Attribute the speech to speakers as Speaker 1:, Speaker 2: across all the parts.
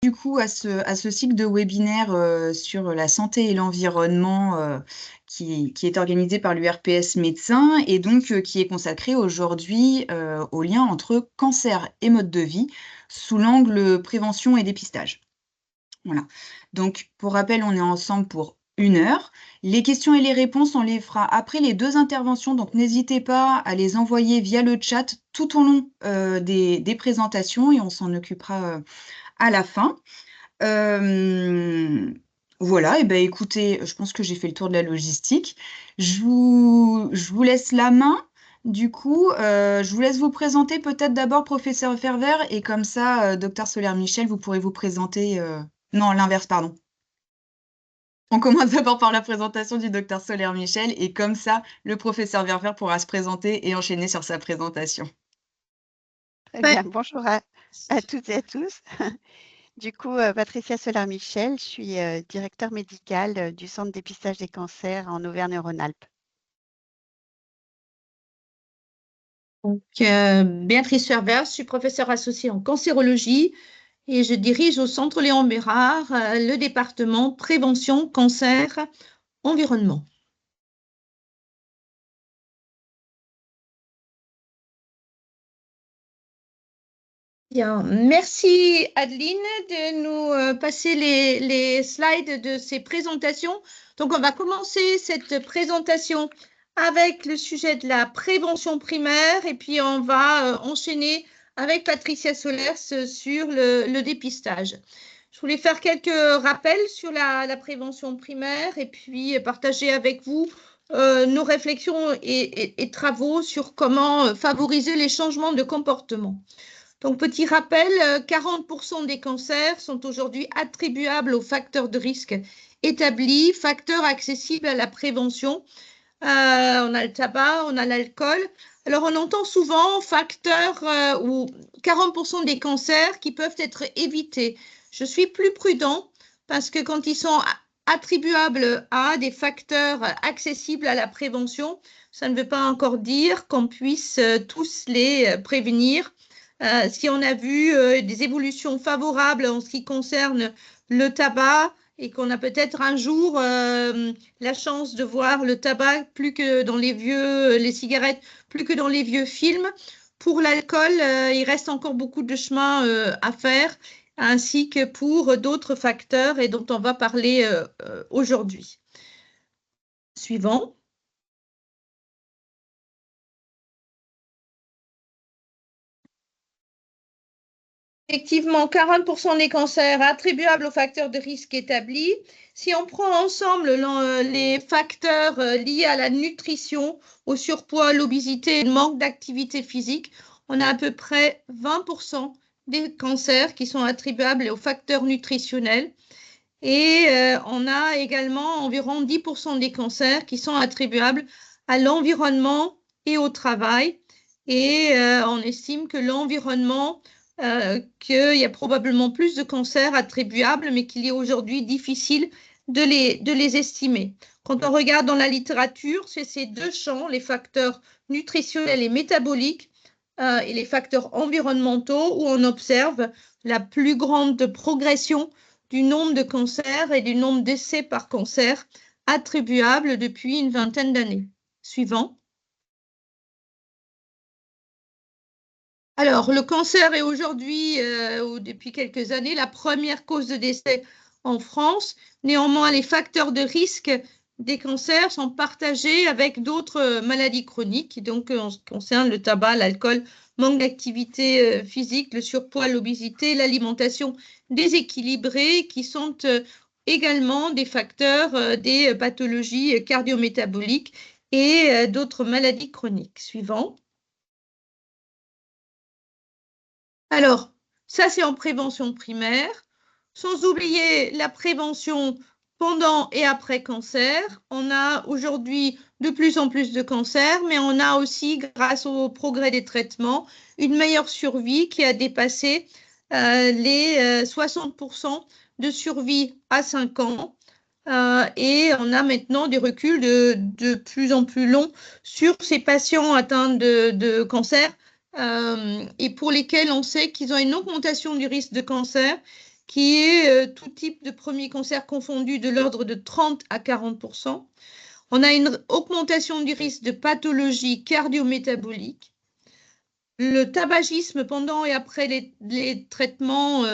Speaker 1: Du coup, à ce cycle de webinaire sur la santé et l'environnement qui est organisé par l'URPS Médecins et donc qui est consacré aujourd'hui au lien entre cancer et mode de vie sous l'angle prévention et dépistage. Voilà. Donc, pour rappel, on est ensemble pour 1 heure. Les questions et les réponses, on les fera après les 2 interventions, donc n'hésitez pas à les envoyer via le chat tout au long des présentations et on s'en occupera à la fin. Voilà, et ben écoutez, je pense que j'ai fait le tour de la logistique. Je vous laisse la main. Du coup, je vous laisse vous présenter peut-être d'abord professeur Ferver et comme ça, docteur Soler-Michel, vous pourrez vous présenter. Non, l'inverse, pardon. On commence d'abord par la présentation du docteur Soler-Michel et comme ça, le professeur Verver pourra se présenter et enchaîner sur sa présentation.
Speaker 2: Très bien, bonjour à toutes et à tous. Du coup, Patricia Soler-Michel, je suis directeur médical du Centre dépistage des cancers en Auvergne-Rhône-Alpes.
Speaker 3: Donc, Béatrice Ferber, je suis professeure associée en cancérologie et je dirige au Centre Léon Bérard le département prévention, cancer, environnement. Bien, merci Adeline de nous passer les slides de ces présentations. Donc, on va commencer cette présentation avec le sujet de la prévention primaire et puis on va enchaîner avec Patricia Solers sur le dépistage. Je voulais faire quelques rappels sur la prévention primaire et puis partager avec vous nos réflexions et travaux sur comment favoriser les changements de comportement. Donc, petit rappel, 40% des cancers sont aujourd'hui attribuables aux facteurs de risque établis, facteurs accessibles à la prévention. On a le tabac, on a l'alcool. Alors, on entend souvent facteurs ou 40% des cancers qui peuvent être évités. Je suis plus prudent parce que quand ils sont attribuables à des facteurs accessibles à la prévention, ça ne veut pas encore dire qu'on puisse tous les prévenir. Si on a vu des évolutions favorables en ce qui concerne le tabac et qu'on a peut-être un jour la chance de voir le tabac plus que dans les cigarettes, plus que dans les vieux films. Pour l'alcool, il reste encore beaucoup de chemin à faire, ainsi que pour d'autres facteurs et dont on va parler aujourd'hui. Suivant. Effectivement, 40% des cancers attribuables aux facteurs de risque établis. Si on prend ensemble les facteurs liés à la nutrition, au surpoids, l'obésité et le manque d'activité physique, on a à peu près 20% des cancers qui sont attribuables aux facteurs nutritionnels. Et on a également environ 10% des cancers qui sont attribuables à l'environnement et au travail. Et on estime que l'environnement, qu'il y a probablement plus de cancers attribuables, mais qu'il est aujourd'hui difficile de les estimer. Quand on regarde dans la littérature, c'est ces deux champs, les facteurs nutritionnels et métaboliques, et les facteurs environnementaux, où on observe la plus grande progression du nombre de cancers et du nombre d'essais par cancer attribuables depuis une vingtaine d'années. Suivant. Alors, le cancer est aujourd'hui, ou depuis quelques années, la première cause de décès en France. Néanmoins, les facteurs de risque des cancers sont partagés avec d'autres maladies chroniques, donc en ce qui concerne le tabac, l'alcool, manque d'activité physique, le surpoids, l'obésité, l'alimentation déséquilibrée, qui sont également des facteurs des pathologies cardiométaboliques et d'autres maladies chroniques. Suivant. Alors, ça, c'est en prévention primaire, sans oublier la prévention pendant et après cancer. On a aujourd'hui de plus en plus de cancers, mais on a aussi, grâce au progrès des traitements, une meilleure survie qui a dépassé les 60% de survie à 5 ans. Et on a maintenant des reculs de plus en plus longs sur ces patients atteints de cancer et pour lesquels on sait qu'ils ont une augmentation du risque de cancer qui est tout type de premier cancer confondu de l'ordre de 30 à 40%. On a une augmentation du risque de pathologie cardio-métabolique. Le tabagisme pendant et après les traitements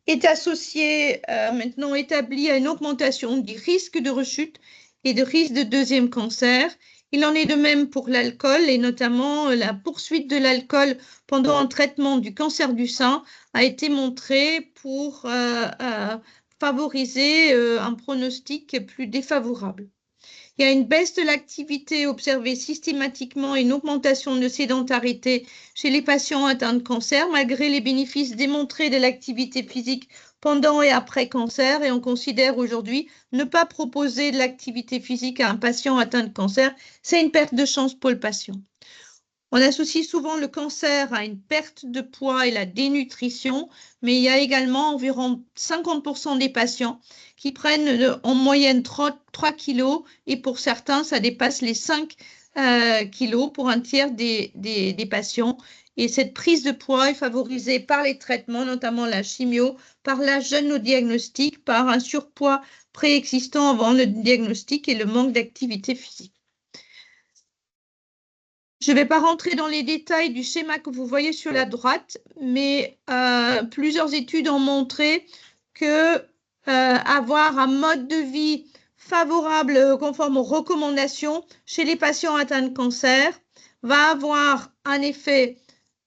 Speaker 3: est associé, maintenant établi, à une augmentation du risque de rechute et de risque de deuxième cancer. Il en est de même pour l'alcool et notamment la poursuite de l'alcool pendant un traitement du cancer du sein a été montrée pour favoriser un pronostic plus défavorable. Il y a une baisse de l'activité observée systématiquement et une augmentation de sédentarité chez les patients atteints de cancer, malgré les bénéfices démontrés de l'activité physique pendant et après cancer. Et on considère aujourd'hui ne pas proposer de l'activité physique à un patient atteint de cancer, c'est une perte de chance pour le patient. On associe souvent le cancer à une perte de poids et la dénutrition, mais il y a également environ 50% des patients qui prennent en moyenne 3 kilos et pour certains, ça dépasse les 5 kilos pour un tiers des patients. Et cette prise de poids est favorisée par les traitements, notamment la chimio, par l'âge jeune au diagnostic, par un surpoids préexistant avant le diagnostic et le manque d'activité physique. Je ne vais pas rentrer dans les détails du schéma que vous voyez sur la droite, mais plusieurs études ont montré que avoir un mode de vie favorable conforme aux recommandations chez les patients atteints de cancer va avoir un effet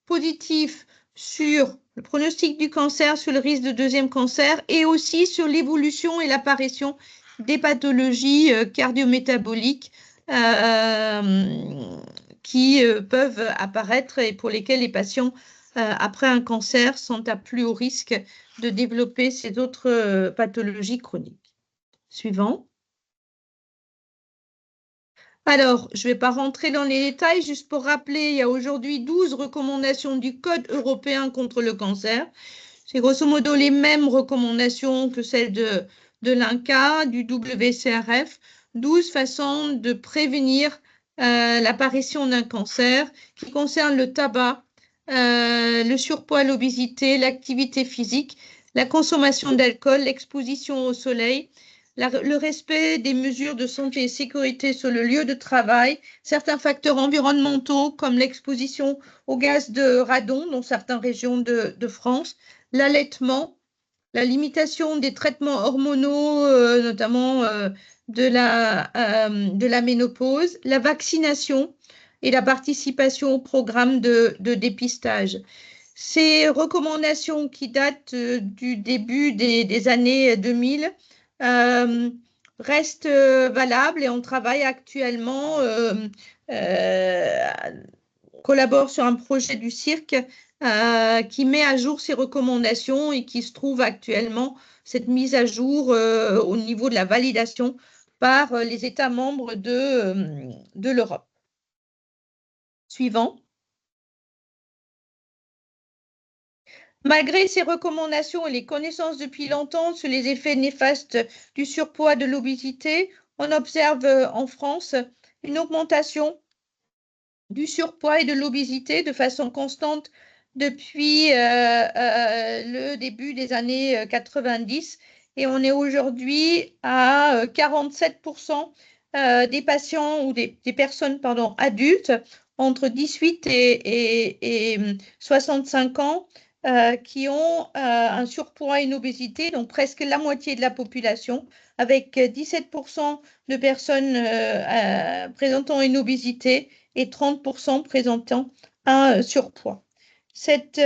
Speaker 3: positif sur le pronostic du cancer, sur le risque de deuxième cancer et aussi sur l'évolution et l'apparition des pathologies cardio-métaboliques qui peuvent apparaître et pour lesquels les patients après un cancer sont à plus haut risque de développer ces autres pathologies chroniques. Suivant. Alors, je ne vais pas rentrer dans les détails, juste pour rappeler, il y a aujourd'hui 12 recommandations du Code européen contre le cancer. C'est grosso modo les mêmes recommandations que celles de l'INCa, du WCRF, 12 façons de prévenir l'apparition d'un cancer qui concerne le tabac, le surpoids, l'obésité, l'activité physique, la consommation d'alcool, l'exposition au soleil, le respect des mesures de santé et sécurité sur le lieu de travail, certains facteurs environnementaux comme l'exposition aux gaz de radon dans certaines régions de France, l'allaitement, la limitation des traitements hormonaux, notamment de la ménopause, la vaccination et la participation au programme de dépistage. Ces recommandations qui datent du début des années 2000 restent valables et on travaille actuellement, collabore sur un projet du CIRC qui met à jour ces recommandations et qui se trouve actuellement, cette mise à jour au niveau de la validation par les États membres de l'Europe. Suivant. Malgré ces recommandations et les connaissances depuis longtemps sur les effets néfastes du surpoids, de l'obésité, on observe en France une augmentation du surpoids et de l'obésité de façon constante depuis le début des années 90 et on est aujourd'hui à 47% des patients ou des personnes adultes entre 18 et 65 ans qui ont un surpoids et une obésité, donc presque la moitié de la population, avec 17% de personnes présentant une obésité et 30% présentant un surpoids. Cette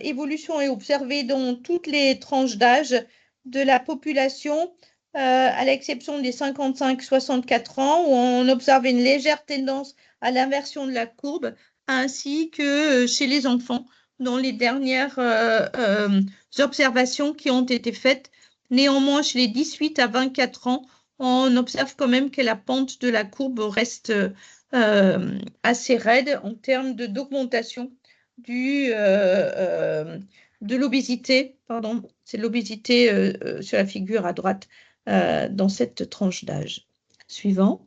Speaker 3: évolution est observée dans toutes les tranches d'âge de la population, à l'exception des 55-64 ans, où on observe une légère tendance à l'inversion de la courbe, ainsi que chez les enfants, dans les dernières observations qui ont été faites. Néanmoins, chez les 18 à 24 ans, on observe quand même que la pente de la courbe reste assez raide en termes d'augmentation de l'obésité, c'est l'obésité sur la figure à droite dans cette tranche d'âge. Suivant.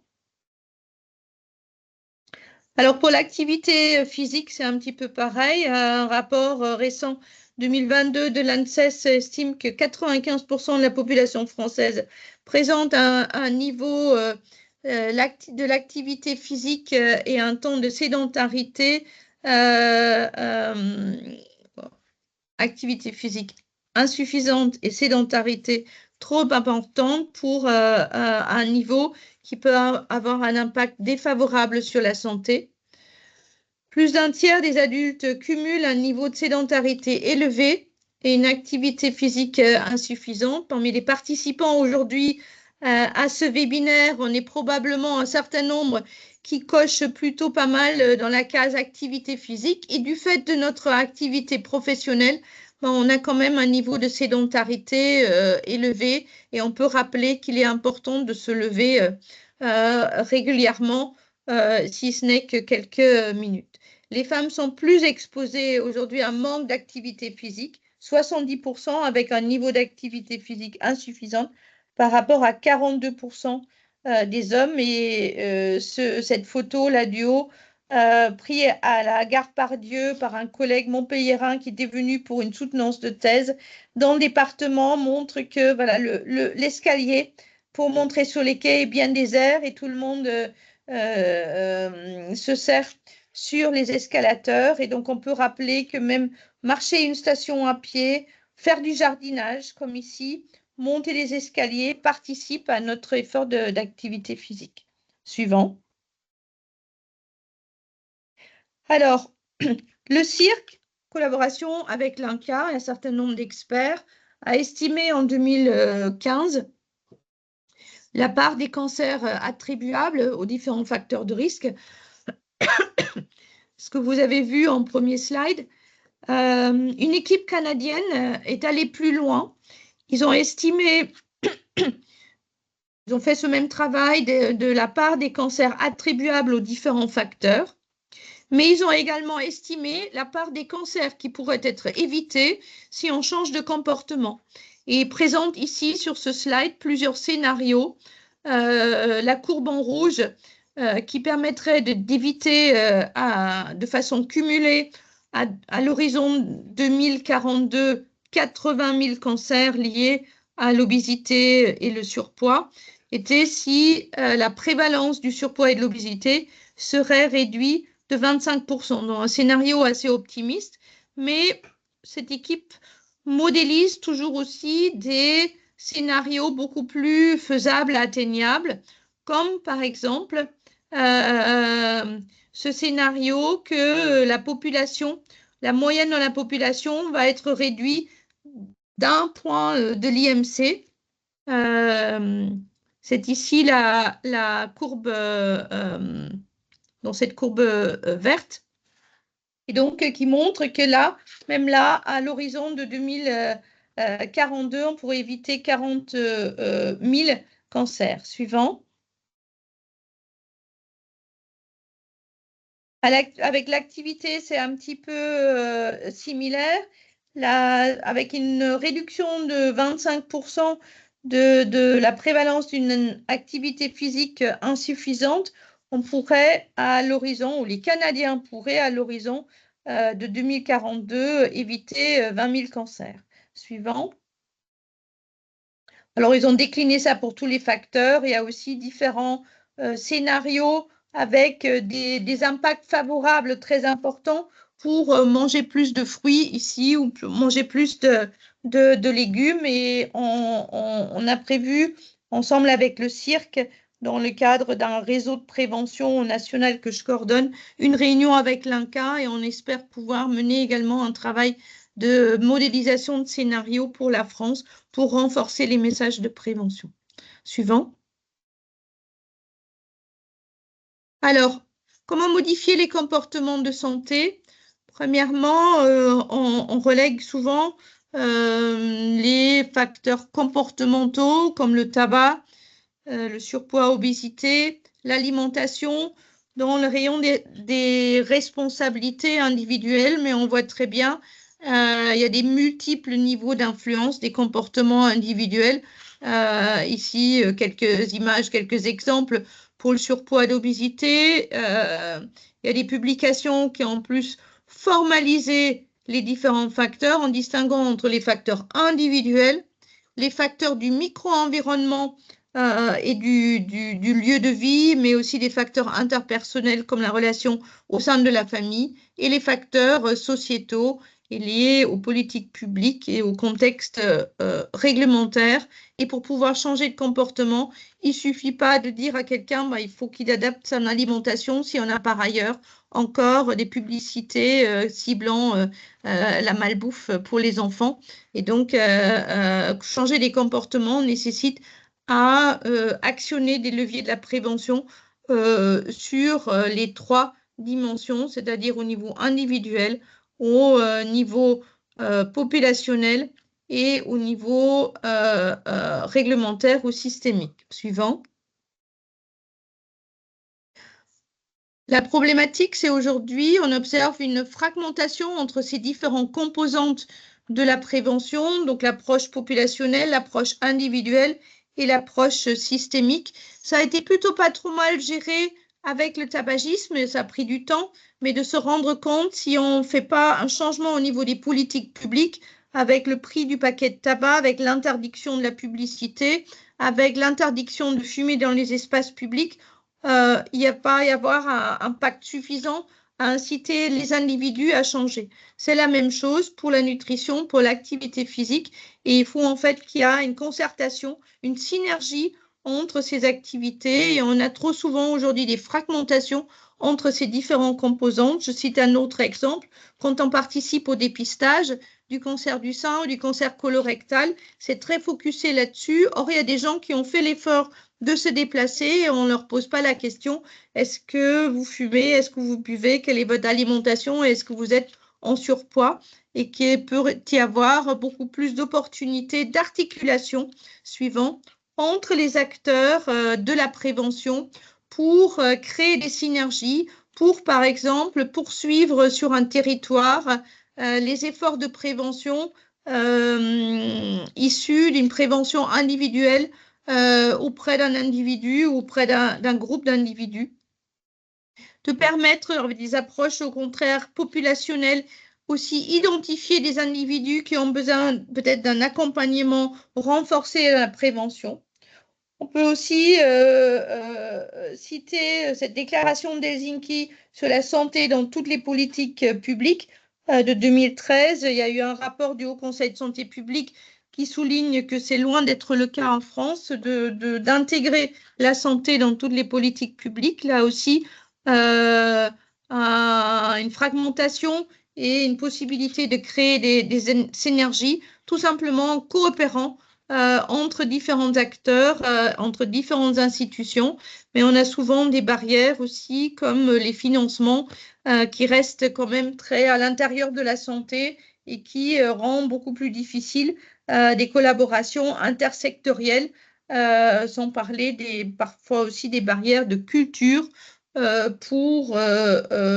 Speaker 3: Alors pour l'activité physique, c'est un petit peu pareil. Un rapport récent 2022 de l'ANSES estime que 95% de la population française présente un niveau de l'activité physique et un temps de sédentarité, activité physique insuffisante et sédentarité trop importante pour un niveau qui peut avoir un impact défavorable sur la santé. Plus d'un tiers des adultes cumulent un niveau de sédentarité élevé et une activité physique insuffisante. Parmi les participants aujourd'hui à ce webinaire, on est probablement un certain nombre qui cochent plutôt pas mal dans la case activité physique. Et du fait de notre activité professionnelle, on a quand même un niveau de sédentarité élevé et on peut rappeler qu'il est important de se lever régulièrement, si ce n'est que quelques minutes. Les femmes sont plus exposées aujourd'hui à un manque d'activité physique, 70% avec un niveau d'activité physique insuffisant par rapport à 42% des hommes. Et cette photo-là du haut, prise à la gare Pardieu par un collègue montpelliérain qui était venu pour une soutenance de thèse dans le département, montre que voilà, l'escalier pour montrer sur les quais est bien désert et tout le monde se sert sur les escalateurs. Et donc, on peut rappeler que même marcher une station à pied, faire du jardinage, comme ici, monter les escaliers, participe à notre effort d'activité physique. Suivant. Alors, le cirque, collaboration avec l'INCa, un certain nombre d'experts, a estimé en 2015 la part des cancers attribuables aux différents facteurs de risque. Ce que vous avez vu en premier slide, une équipe canadienne est allée plus loin. Ils ont estimé, ils ont fait ce même travail de la part des cancers attribuables aux différents facteurs, mais ils ont également estimé la part des cancers qui pourraient être évités si on change de comportement. Et ils présentent ici sur ce slide plusieurs scénarios. La courbe en rouge qui permettrait d'éviter de façon cumulée à l'horizon 2042 80 000 cancers liés à l'obésité et le surpoids, était si la prévalence du surpoids et de l'obésité serait réduite de 25%, dans un scénario assez optimiste, mais cette équipe modélise toujours aussi des scénarios beaucoup plus faisables, atteignables, comme par exemple ce scénario que la moyenne dans la population va être réduite d'1 point de l'IMC. C'est ici la courbe, dans cette courbe verte, et donc qui montre que là, même là, à l'horizon de 2042, on pourrait éviter 40 000 cancers. Suivant. Avec l'activité, c'est un petit peu similaire. Avec une réduction de 25% de la prévalence d'une activité physique insuffisante, on pourrait à l'horizon, ou les Canadiens pourraient à l'horizon de 2042 éviter 20 000 cancers. Suivant. Alors, ils ont décliné ça pour tous les facteurs. Il y a aussi différents scénarios avec des impacts favorables très importants pour manger plus de fruits ici ou manger plus de légumes. Et on a prévu, ensemble avec le cirque, dans le cadre d'un réseau de prévention national que je coordonne, une réunion avec l'INCa, et on espère pouvoir mener également un travail de modélisation de scénarios pour la France pour renforcer les messages de prévention. Suivant. Alors, comment modifier les comportements de santé? Premièrement, on relègue souvent les facteurs comportementaux comme le tabac, le surpoids, obésité, l'alimentation dans le rayon des responsabilités individuelles, mais on voit très bien il y a des multiples niveaux d'influence des comportements individuels. Ici, quelques images, quelques exemples pour le surpoids et l'obésité. Il y a des publications qui ont en plus formalisé les différents facteurs en distinguant entre les facteurs individuels, les facteurs du micro-environnement et du lieu de vie, mais aussi des facteurs interpersonnels comme la relation au sein de la famille, et les facteurs sociétaux et liés aux politiques publiques et au contexte réglementaire. Et pour pouvoir changer de comportement, il ne suffit pas de dire à quelqu'un il faut qu'il adapte son alimentation si on a par ailleurs encore des publicités ciblant la malbouffe pour les enfants. Et donc, changer les comportements nécessite à actionner des leviers de la prévention sur les 3 dimensions, c'est-à-dire au niveau individuel, au niveau populationnel et au niveau réglementaire ou systémique. Suivant. La problématique, c'est aujourd'hui, on observe une fragmentation entre ces différentes composantes de la prévention, donc l'approche populationnelle, l'approche individuelle et l'approche systémique. Ça a été plutôt pas trop mal géré avec le tabagisme, ça a pris du temps, mais de se rendre compte si on ne fait pas un changement au niveau des politiques publiques, avec le prix du paquet de tabac, avec l'interdiction de la publicité, avec l'interdiction de fumer dans les espaces publics, il n'y a pas à y avoir un pacte suffisant à inciter les individus à changer. C'est la même chose pour la nutrition, pour l'activité physique, et il faut en fait qu'il y ait une concertation, une synergie entre ces activités, et on a trop souvent aujourd'hui des fragmentations entre ces différentes composantes. Je cite un autre exemple, quand on participe au dépistage du cancer du sein ou du cancer colorectal, c'est très focusé là-dessus. Or, il y a des gens qui ont fait l'effort de se déplacer et on ne leur pose pas la question est-ce que vous fumez, est-ce que vous buvez, quelle est votre alimentation, est-ce que vous êtes en surpoids, et qu'il peut y avoir beaucoup plus d'opportunités d'articulation suivant entre les acteurs de la prévention pour créer des synergies, pour par exemple poursuivre sur un territoire les efforts de prévention issus d'une prévention individuelle auprès d'un individu ou auprès d'un groupe d'individus, de permettre des approches au contraire populationnelles, aussi identifier des individus qui ont besoin peut-être d'un accompagnement renforcé à la prévention. On peut aussi citer cette déclaration d'Helsinki sur la santé dans toutes les politiques publiques de 2013. Il y a eu un rapport du Haut Conseil de santé publique qui souligne que c'est loin d'être le cas en France d'intégrer la santé dans toutes les politiques publiques. Là aussi, une fragmentation et une possibilité de créer des synergies, tout simplement en coopérant entre différents acteurs, entre différentes institutions, mais on a souvent des barrières aussi, comme les financements, qui restent quand même très à l'intérieur de la santé et qui rend beaucoup plus difficile des collaborations intersectorielles, sans parler parfois aussi des barrières de culture pour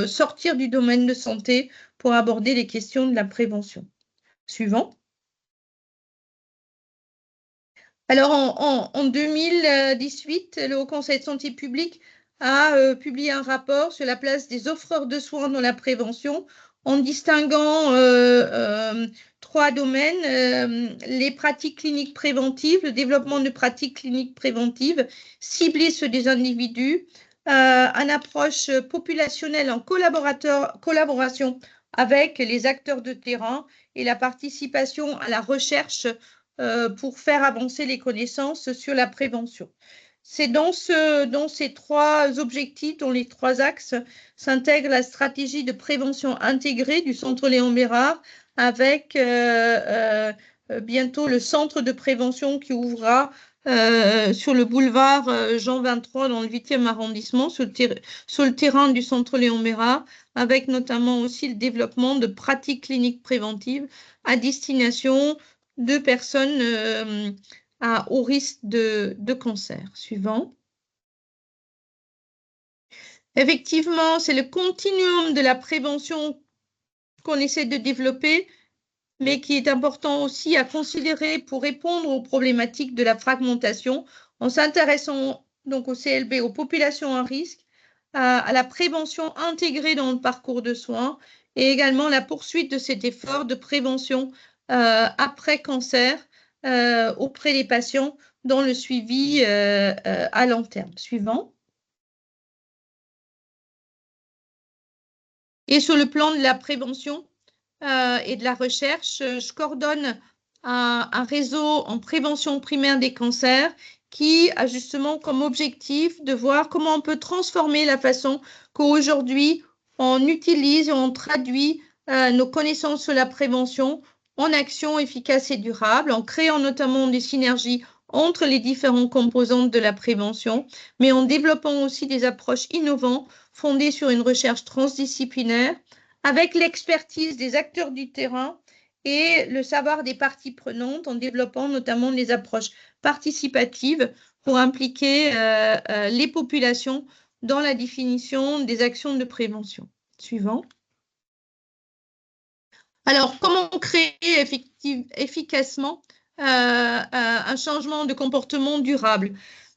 Speaker 3: sortir du domaine de santé pour aborder les questions de la prévention. Suivant. Alors, en 2018, le Haut Conseil de santé publique a publié un rapport sur la place des offreurs de soins dans la prévention en distinguant 3 domaines, les pratiques cliniques préventives, le développement de pratiques cliniques préventives ciblées sur des individus, une approche populationnelle en collaboration avec les acteurs de terrain et la participation à la recherche pour faire avancer les connaissances sur la prévention. C'est dans ces 3 objectifs, dans les 3 axes, s'intègre la stratégie de prévention intégrée du Centre Léon Bérard, avec bientôt le centre de prévention qui ouvrira sur le boulevard Jean 23 dans le 8e arrondissement, sur le terrain du Centre Léon Bérard, avec notamment aussi le développement de pratiques cliniques préventives à destination de personnes à haut risque de cancer. Suivant. Effectivement, c'est le continuum de la prévention qu'on essaie de développer, mais qui est important aussi à considérer pour répondre aux problématiques de la fragmentation, en s'intéressant donc au CLB, aux populations à risque, à la prévention intégrée dans le parcours de soins et également la poursuite de cet effort de prévention après cancer auprès des patients dans le suivi à long terme. Suivant. Et sur le plan de la prévention et de la recherche, je coordonne un réseau en prévention primaire des cancers qui a justement comme objectif de voir comment on peut transformer la façon qu'aujourd'hui on utilise et on traduit nos connaissances sur la prévention en actions efficaces et durables, en créant notamment des synergies entre les différentes composantes de la prévention, mais en développant aussi des approches innovantes fondées sur une recherche transdisciplinaire avec l'expertise des acteurs du terrain et le savoir des parties prenantes en développant notamment des approches participatives pour impliquer les populations dans la définition des actions de prévention. Suivant. Alors, comment créer efficacement un changement de comportement durable?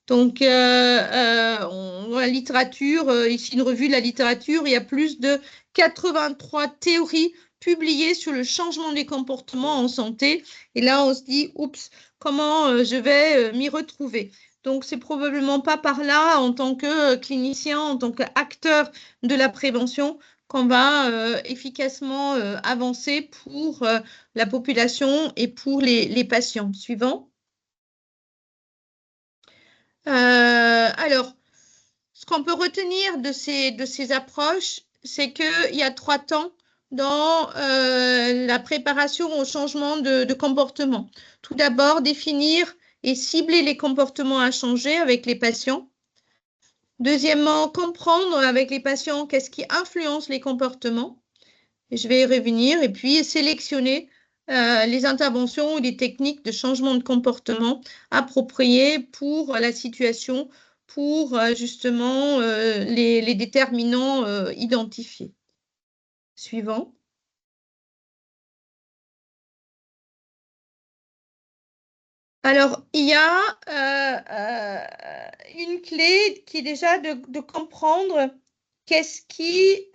Speaker 3: Donc, la littérature, ici une revue de la littérature, il y a plus de 83 théories publiées sur le changement des comportements en santé. Et là, on se dit, oups, comment je vais m'y retrouver? Donc, c'est probablement pas par là, en tant que clinicien, en tant qu'acteur de la prévention, qu'on va efficacement avancer pour la population et pour les patients. Suivant. Alors, ce qu'on peut retenir de ces approches, c'est qu'il y a 3 temps dans la préparation au changement de comportement. Tout d'abord, définir et cibler les comportements à changer avec les patients. Deuxièmement, comprendre avec les patients qu'est-ce qui influence les comportements. Et je vais y revenir. Et puis, sélectionner les interventions ou les techniques de changement de comportement appropriées pour la situation, pour justement les déterminants identifiés. Suivant. Alors, il y a une clé qui est déjà de comprendre qu'est-ce qui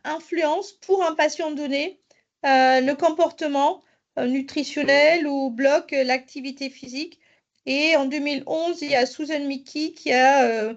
Speaker 3: influence pour un patient donné le comportement nutritionnel ou bloque l'activité physique. Et en 2011, il y a Susan Mickey qui a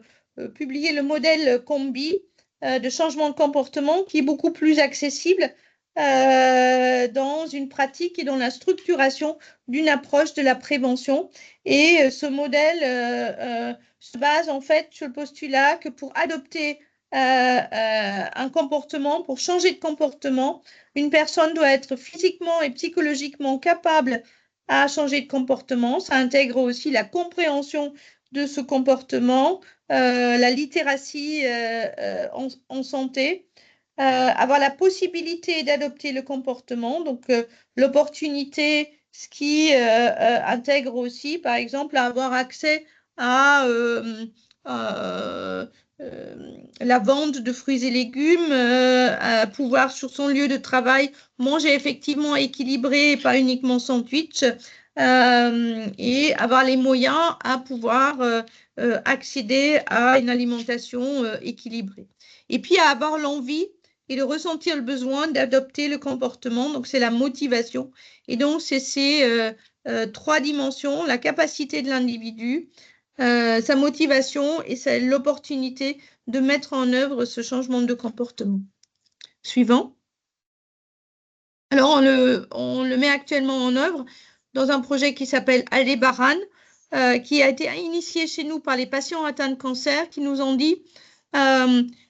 Speaker 3: publié le modèle Combi de changement de comportement qui est beaucoup plus accessible dans une pratique et dans la structuration d'une approche de la prévention. Et ce modèle se base en fait sur le postulat que pour adopter un comportement, pour changer de comportement, une personne doit être physiquement et psychologiquement capable à changer de comportement. Ça intègre aussi la compréhension de ce comportement, la littératie en santé, avoir la possibilité d'adopter le comportement, donc l'opportunité, ce qui intègre aussi, par exemple, à avoir accès à la vente de fruits et légumes, à pouvoir sur son lieu de travail manger effectivement équilibré et pas uniquement sandwich, et avoir les moyens à pouvoir accéder à une alimentation équilibrée. Et puis à avoir l'envie et de ressentir le besoin d'adopter le comportement, donc c'est la motivation. Et donc c'est ces 3 dimensions, la capacité de l'individu, sa motivation et l'opportunité de mettre en œuvre ce changement de comportement. Suivant. Alors, on le met actuellement en œuvre dans un projet qui s'appelle Aldebaran, qui a été initié chez nous par les patients atteints de cancer qui nous ont dit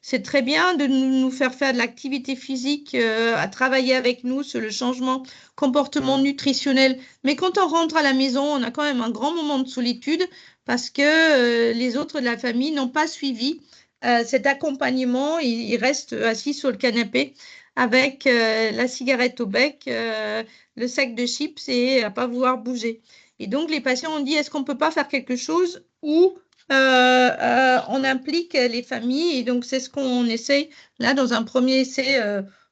Speaker 3: c'est très bien de nous faire faire de l'activité physique, à travailler avec nous sur le changement comportement nutritionnel, mais quand on rentre à la maison, on a quand même un grand moment de solitude parce que les autres de la famille n'ont pas suivi cet accompagnement, ils restent assis sur le canapé avec la cigarette au bec, le sac de chips et à ne pas vouloir bouger. Et donc, les patients ont dit, est-ce qu'on ne peut pas faire quelque chose où on implique les familles? Et donc, c'est ce qu'on essaye là dans un premier essai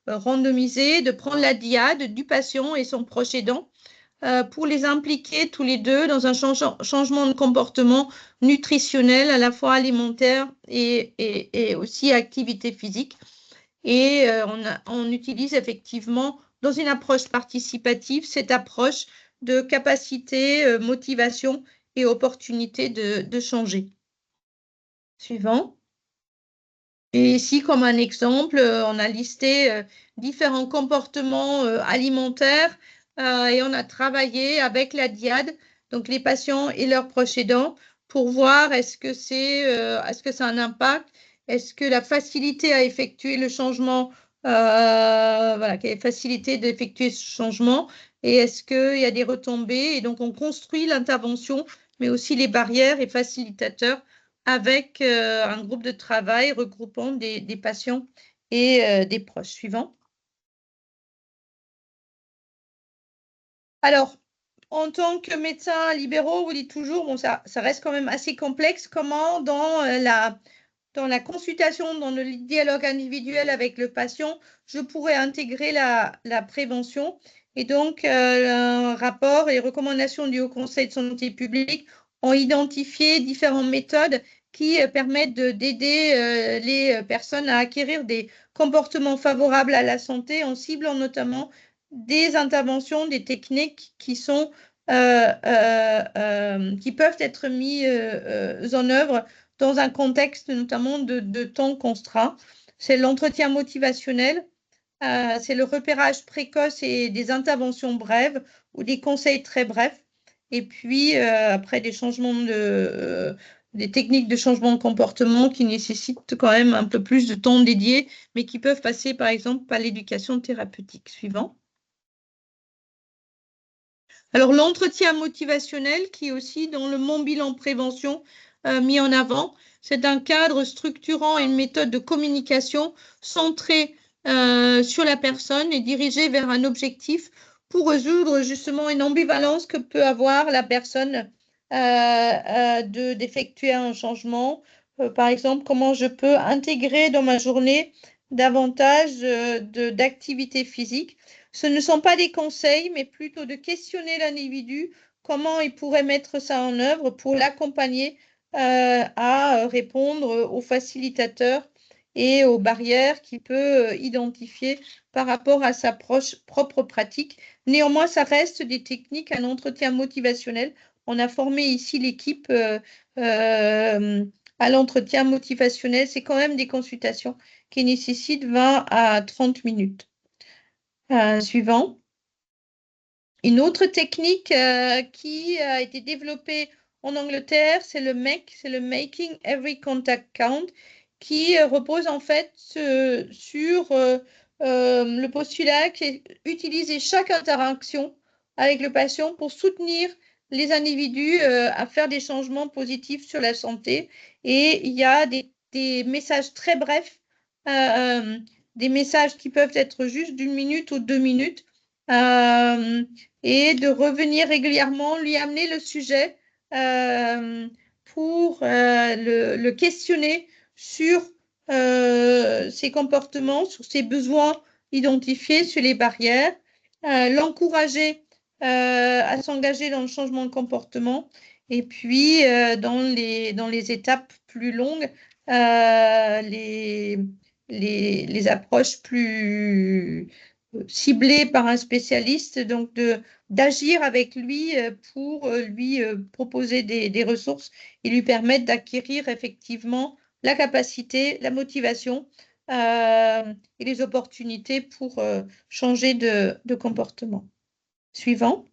Speaker 3: randomisé, de prendre la dyade du patient et son proche aidant pour les impliquer tous les deux dans un changement de comportement nutritionnel, à la fois alimentaire et aussi activité physique. Et on utilise effectivement, dans une approche participative, cette approche de capacité, motivation et opportunité de changer. Suivant. Et ici, comme un exemple, on a listé différents comportements alimentaires et on a travaillé avec la DIAD, donc les patients et leurs proches aidants, pour voir est-ce que ça a un impact, est-ce que la facilité à effectuer le changement, voilà, quelle est la facilité d'effectuer ce changement et est-ce qu'il y a des retombées. Et donc, on construit l'intervention, mais aussi les barrières et facilitateurs avec un groupe de travail regroupant des patients et des proches. Suivant. Alors, en tant que médecin libéraux, on vous dit toujours, bon, ça reste quand même assez complexe, comment dans la consultation, dans le dialogue individuel avec le patient, je pourrais intégrer la prévention. Et donc, un rapport et recommandations du Haut Conseil de santé publique ont identifié différentes méthodes qui permettent d'aider les personnes à acquérir des comportements favorables à la santé en ciblant notamment des interventions, des techniques qui peuvent être mises en œuvre dans un contexte notamment de temps contraint. C'est l'entretien motivationnel, c'est le repérage précoce et des interventions brèves ou des conseils très brefs. Et puis, après, des techniques de changement de comportement qui nécessitent quand même un peu plus de temps dédié, mais qui peuvent passer, par exemple, par l'éducation thérapeutique. Suivant. Alors, l'entretien motivationnel, qui est aussi dans le Mon Bilan Prévention mis en avant, c'est un cadre structurant et une méthode de communication centrée sur la personne et dirigée vers un objectif pour résoudre justement une ambivalence que peut avoir la personne d'effectuer un changement. Par exemple, comment je peux intégrer dans ma journée davantage d'activités physiques. Ce ne sont pas des conseils, mais plutôt de questionner l'individu, comment il pourrait mettre ça en œuvre pour l'accompagner à répondre aux facilitateurs et aux barrières qu'il peut identifier par rapport à sa propre pratique. Néanmoins, ça reste des techniques, un entretien motivationnel. On a formé ici l'équipe à l'entretien motivationnel. C'est quand même des consultations qui nécessitent 20 à 30 minutes. Suivant. Une autre technique qui a été développée en Angleterre, c'est le MEC, c'est le Making Every Contact Count, qui repose en fait sur le postulat qu'utiliser chaque interaction avec le patient pour soutenir les individus à faire des changements positifs sur la santé. Et il y a des messages très brefs, des messages qui peuvent être juste d'1 minute ou 2 minutes. Et de revenir régulièrement, lui amener le sujet pour le questionner sur ses comportements, sur ses besoins identifiés, sur les barrières, l'encourager à s'engager dans le changement de comportement et puis dans les étapes plus longues, les approches plus ciblé par un spécialiste, donc d'agir avec lui pour lui proposer des ressources et lui permettre d'acquérir effectivement la capacité, la motivation et les opportunités pour changer de comportement. Suivant.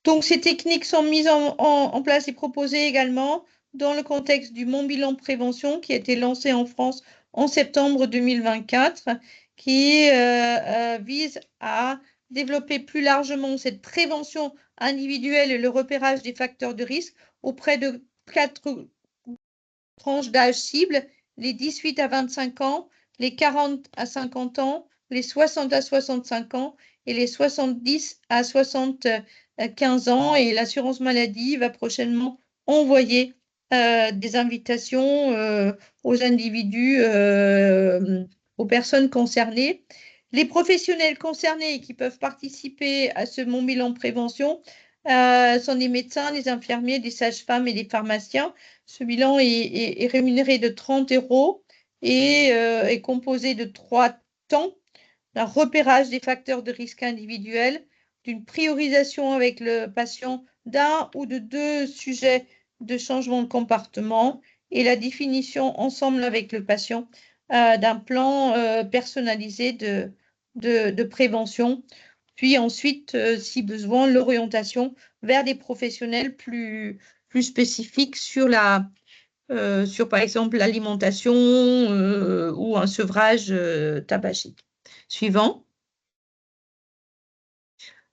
Speaker 3: Donc, ces techniques sont mises en place et proposées également dans le contexte du Mon Bilan Prévention qui a été lancé en France en septembre 2024, qui vise à développer plus largement cette prévention individuelle et le repérage des facteurs de risque auprès de 4 tranches d'âge cibles, les 18 à 25 ans, les 40 à 50 ans, les 60 à 65 ans et les 70 à 75 ans. Et l'assurance maladie va prochainement envoyer des invitations aux individus, aux personnes concernées. Les professionnels concernés qui peuvent participer à ce Mon Bilan Prévention sont des médecins, des infirmiers, des sages-femmes et des pharmaciens. Ce bilan est rémunéré de 30 € et est composé de 3 temps: d'un repérage des facteurs de risque individuels, d'une priorisation avec le patient d'un ou de 2 sujets de changement de comportement et la définition ensemble avec le patient d'un plan personnalisé de prévention. Puis ensuite, si besoin, l'orientation vers des professionnels plus spécifiques sur par exemple l'alimentation ou un sevrage tabagique. Suivant.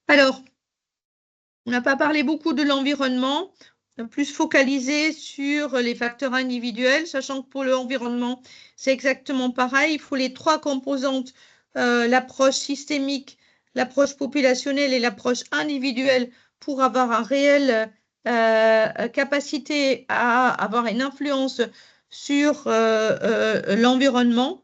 Speaker 3: Alors, on n'a pas parlé beaucoup de l'environnement, plus focalisé sur les facteurs individuels, sachant que pour l'environnement, c'est exactement pareil. Il faut les 3 composantes, l'approche systémique, l'approche populationnelle et l'approche individuelle pour avoir un réel capacité à avoir une influence sur l'environnement.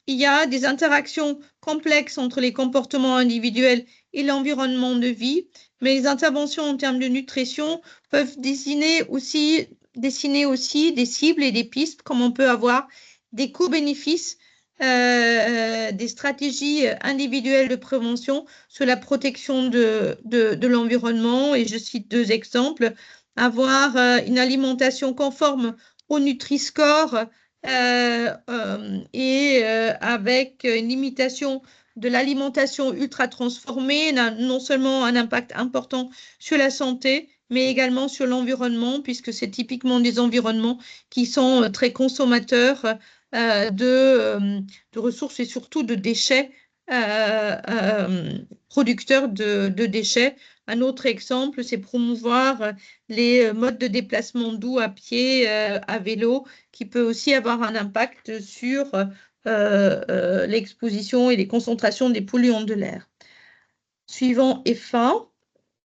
Speaker 3: Il y a des interactions complexes entre les comportements individuels et l'environnement de vie, mais les interventions en termes de nutrition peuvent dessiner aussi des cibles et des pistes, comme on peut avoir des co-bénéfices, des stratégies individuelles de prévention sur la protection de l'environnement. Et je cite 2 exemples: avoir une alimentation conforme au Nutri-Score et avec une limitation de l'alimentation ultra transformée, non seulement un impact important sur la santé, mais également sur l'environnement, puisque c'est typiquement des environnements qui sont très consommateurs de ressources et surtout de déchets, producteurs de déchets. Un autre exemple, c'est promouvoir les modes de déplacement doux à pied, à vélo, qui peut aussi avoir un impact sur l'exposition et les concentrations des polluants de l'air. Suivant et fin.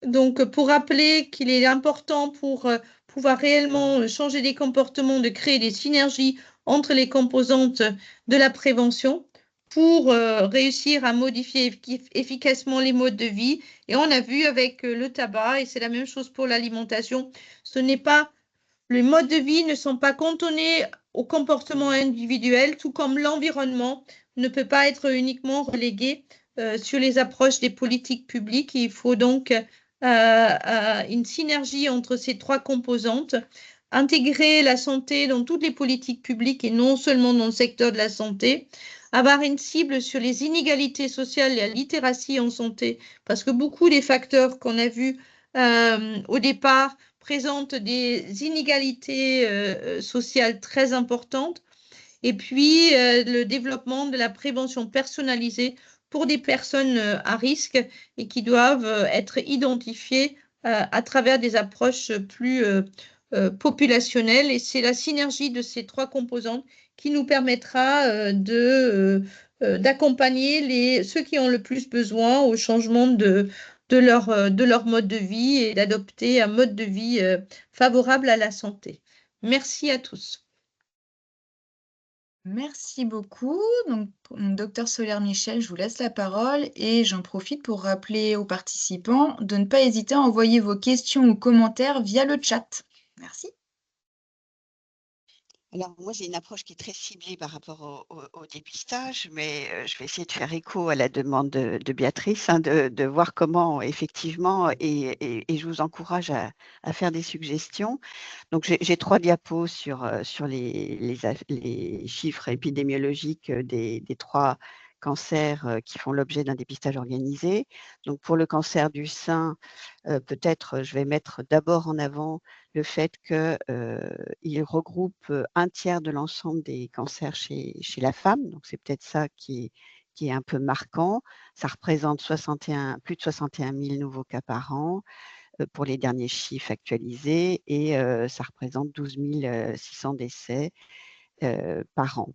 Speaker 3: Donc, pour rappeler qu'il est important pour pouvoir réellement changer les comportements, de créer des synergies entre les composantes de la prévention pour réussir à modifier efficacement les modes de vie. Et on a vu avec le tabac, et c'est la même chose pour l'alimentation, les modes de vie ne sont pas cantonnés au comportement individuel, tout comme l'environnement ne peut pas être uniquement relégué sur les approches des politiques publiques. Il faut donc une synergie entre ces 3 composantes, intégrer la santé dans toutes les politiques publiques et non seulement dans le secteur de la santé, avoir une cible sur les inégalités sociales et la littératie en santé, parce que beaucoup des facteurs qu'on a vus au départ présentent des inégalités sociales très importantes. Et puis, le développement de la prévention personnalisée pour des personnes à risque et qui doivent être identifiées à travers des approches plus populationnelles. Et c'est la synergie de ces 3 composantes qui nous permettra d'accompagner ceux qui ont le plus besoin au changement de leur mode de vie et d'adopter un mode de vie favorable à la santé. Merci à tous.
Speaker 1: Merci beaucoup. Donc, docteur Soler-Michel, je vous laisse la parole et j'en profite pour rappeler aux participants de ne pas hésiter à envoyer vos questions ou commentaires via le chat. Merci.
Speaker 2: Alors, moi, j'ai une approche qui est très ciblée par rapport au dépistage, mais je vais essayer de faire écho à la demande de Béatrice, hein, de voir comment, effectivement, et je vous encourage à faire des suggestions. Donc, j'ai 3 diapos sur les chiffres épidémiologiques des 3 cancers qui font l'objet d'un dépistage organisé. Donc, pour le cancer du sein, peut-être je vais mettre d'abord en avant le fait qu'il regroupe 1/3 de l'ensemble des cancers chez la femme. Donc, c'est peut-être ça qui est un peu marquant. Ça représente plus de 61 000 nouveaux cas par an pour les derniers chiffres actualisés et ça représente 12 600 décès par an.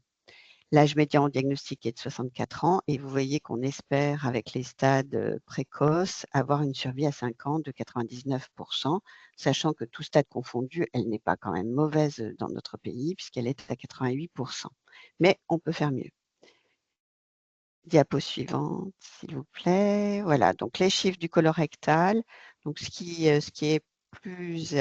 Speaker 2: L'âge médian au diagnostic est de 64 ans et vous voyez qu'on espère, avec les stades précoces, avoir une survie à 5 ans de 99%, sachant que tout stade confondu, elle n'est pas quand même mauvaise dans notre pays puisqu'elle est à 88%. Mais on peut faire mieux. Diapo suivante, s'il vous plaît. Voilà, donc les chiffres du colorectal. Donc, ce qui est plus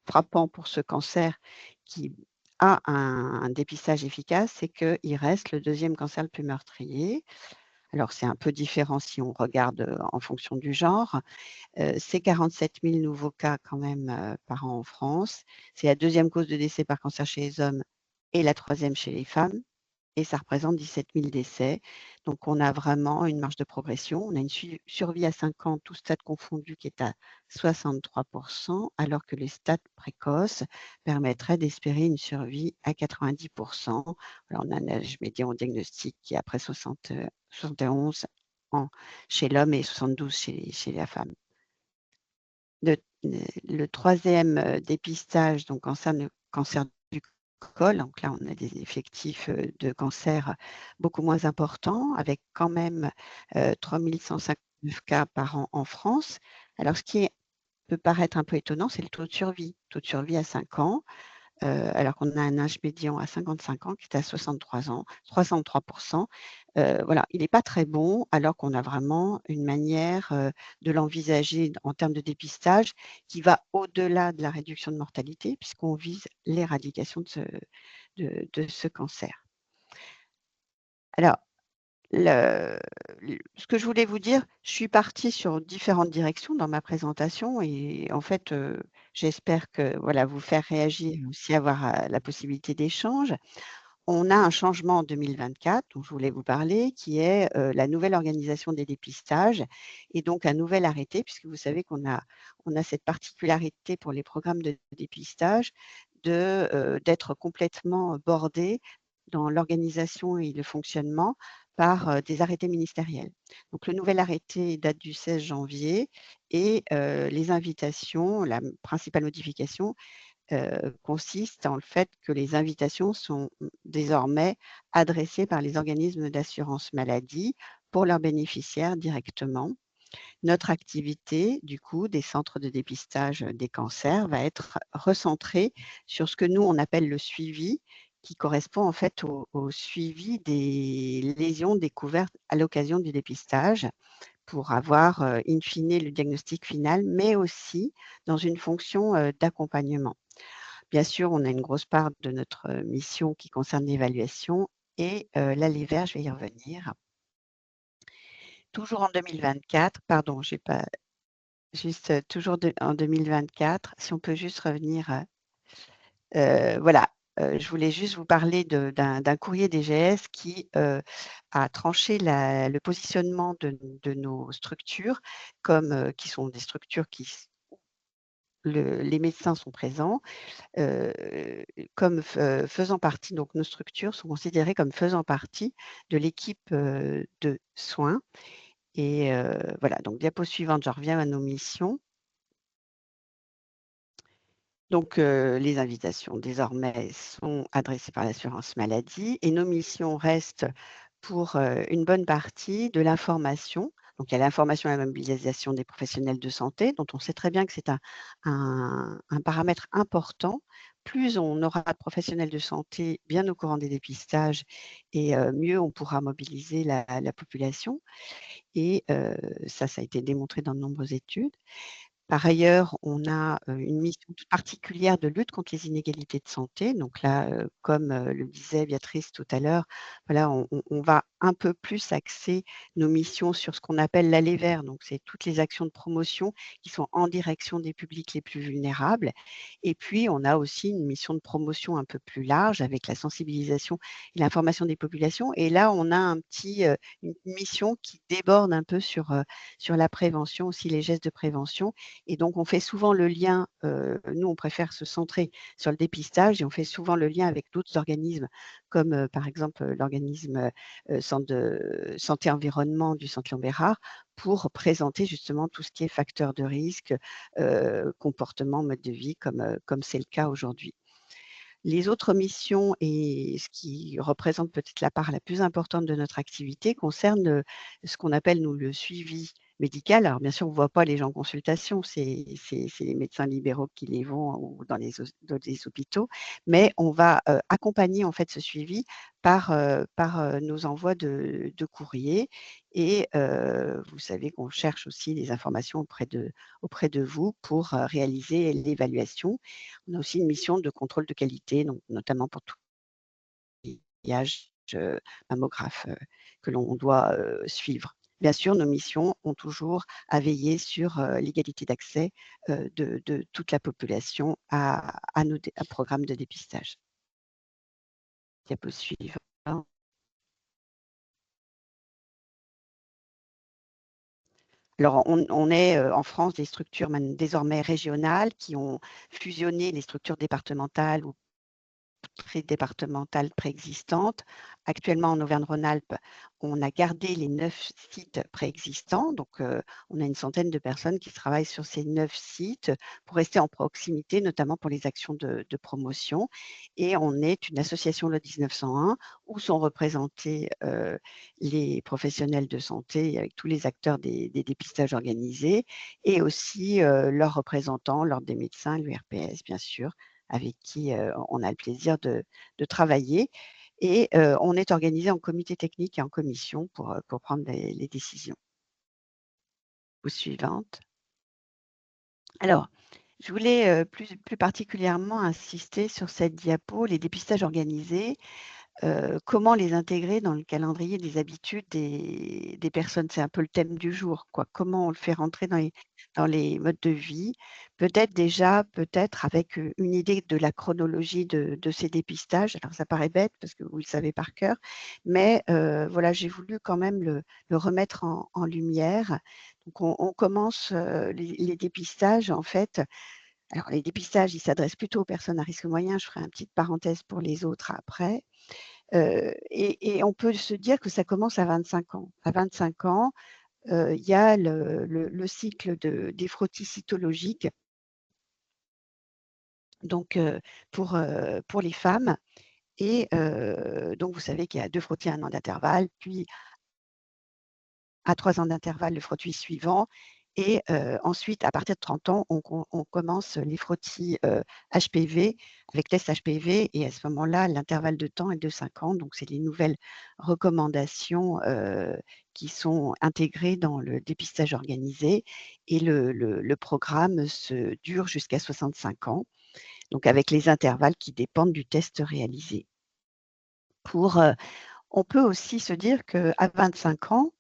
Speaker 2: frappant pour ce cancer qui a un dépistage efficace, c'est qu'il reste le deuxième cancer le plus meurtrier. Alors, c'est un peu différent si on regarde en fonction du genre. C'est 47 000 nouveaux cas quand même par an en France. C'est la deuxième cause de décès par cancer chez les hommes et la troisième chez les femmes. Et ça représente 17 000 décès. Donc, on a vraiment une marge de progression. On a une survie à 5 ans, tout stade confondu, qui est à 63%, alors que les stades précoces permettraient d'espérer une survie à 90%. Alors, on a un âge médian au diagnostic qui est après 71 ans chez l'homme et 72 chez la femme. Le troisième dépistage, donc cancer du col, donc là, on a des effectifs de cancer beaucoup moins importants, avec quand même 3 159 cas par an en France. Alors, ce qui peut paraître un peu étonnant, c'est le taux de survie. Taux de survie à 5 ans, alors qu'on a un âge médian à 55 ans qui est à 63 ans, 63%. Voilà, il n'est pas très bon, alors qu'on a vraiment une manière de l'envisager en termes de dépistage qui va au-delà de la réduction de mortalité, puisqu'on vise l'éradication de ce cancer. Alors, ce que je voulais vous dire, je suis partie sur différentes directions dans ma présentation et en fait, j'espère que voilà, vous faire réagir, aussi avoir la possibilité d'échange. On a un changement en 2024 dont je voulais vous parler, qui est la nouvelle organisation des dépistages et donc un nouvel arrêté, puisque vous savez on a cette particularité pour les programmes de dépistage d'être complètement bordés dans l'organisation et le fonctionnement par des arrêtés ministériels. Donc le nouvel arrêté date du 16 janvier et les invitations, la principale modification consiste en le fait que les invitations sont désormais adressées par les organismes d'assurance maladie pour leurs bénéficiaires directement. Notre activité, du coup, des centres de dépistage des cancers va être recentrée sur ce que nous, on appelle le suivi, qui correspond en fait au suivi des lésions découvertes à l'occasion du dépistage pour avoir, in fine, le diagnostic final, mais aussi dans une fonction d'accompagnement. Bien sûr, on a une grosse part de notre mission qui concerne l'évaluation et l'ALEVER, je vais y revenir. Toujours en 2024, pardon, j'ai pas juste toujours en 2024, si on peut juste revenir, voilà, je voulais juste vous parler d'un courrier DGS qui a tranché le positionnement de nos structures comme qui sont des structures les médecins sont présents comme faisant partie, donc nos structures sont considérées comme faisant partie de l'équipe de soins. Et voilà, donc diapo suivante, je reviens à nos missions. Donc les invitations désormais sont adressées par l'assurance maladie et nos missions restent pour une bonne partie de l'information. Donc, il y a l'information et la mobilisation des professionnels de santé, dont on sait très bien que c'est un paramètre important. Plus on aura de professionnels de santé bien au courant des dépistages et mieux on pourra mobiliser la population. Et ça a été démontré dans de nombreuses études. Par ailleurs, on a une mission toute particulière de lutte contre les inégalités de santé. Donc là, comme le disait Béatrice tout à l'heure, voilà, on va un peu plus axer nos missions sur ce qu'on appelle l'ALEVER. Vert. Donc, c'est toutes les actions de promotion qui sont en direction des publics les plus vulnérables. Et puis, on a aussi une mission de promotion un peu plus large avec la sensibilisation et l'information des populations. Et là, on a une mission qui déborde un peu sur la prévention, aussi les gestes de prévention. Et donc, on fait souvent le lien, nous, on préfère se centrer sur le dépistage et on fait souvent le lien avec d'autres organismes, comme par exemple l'organisme Centre de santé environnement du Centre Léon Bérard, pour présenter justement tout ce qui est facteur de risque, comportement, mode de vie, comme c'est le cas aujourd'hui. Les autres missions et ce qui représente peut-être la part la plus importante de notre activité concerne ce qu'on appelle, nous, le suivi médicales. Alors, bien sûr, on ne voit pas les gens en consultation, c'est les médecins libéraux qui les vont ou dans dans les hôpitaux, mais on va accompagner en fait ce suivi par nos envois de courrier. Et vous savez qu'on cherche aussi des informations auprès de vous pour réaliser l'évaluation. On a aussi une mission de contrôle de qualité, donc notamment pour tout maquillage, mammographe que l'on doit suivre. Bien sûr, nos missions ont toujours à veiller sur l'égalité d'accès de toute la population à nos programmes de dépistage. Diapo suivante. Alors, on est en France des structures désormais régionales qui ont fusionné les structures départementales ou départementales préexistantes. Actuellement, en Auvergne-Rhône-Alpes, on a gardé les 9 sites préexistants. Donc, on a une centaine de personnes qui travaillent sur ces 9 sites pour rester en proximité, notamment pour les actions de promotion. Et on est une association loi 1901 où sont représentés les professionnels de santé avec tous les acteurs des dépistages organisés et aussi leurs représentants, l'ordre des médecins, l'URPS, bien sûr, avec qui on a le plaisir de travailler. Et on est organisé en comité technique et en commission pour prendre les décisions. Suivante. Alors, je voulais plus particulièrement insister sur cette diapo, les dépistages organisés. Comment les intégrer dans le calendrier des habitudes des personnes? C'est un peu le thème du jour, quoi. Comment on le fait rentrer dans les modes de vie? Peut-être avec une idée de la chronologie de ces dépistages. Alors ça paraît bête parce que vous le savez par cœur, mais voilà, j'ai voulu quand même le remettre en lumière. Donc on commence les dépistages en fait. Alors les dépistages, ils s'adressent plutôt aux personnes à risque moyen. Je ferai une petite parenthèse pour les autres après. Et on peut se dire que ça commence à 25 ans. À 25 ans, il y a le cycle des frottis cytologiques, donc pour les femmes. Et donc, vous savez qu'il y a 2 frottis à 1 an d'intervalle, puis à 3 ans d'intervalle, le frottis suivant. Et ensuite, à partir de 30 ans, on commence les frottis HPV, avec test HPV. Et à ce moment-là, l'intervalle de temps est de 5 ans. Donc, c'est les nouvelles recommandations qui sont intégrées dans le dépistage organisé. Et le programme dure jusqu'à 65 ans, donc avec les intervalles qui dépendent du test réalisé. On peut aussi se dire qu'à 25 ans,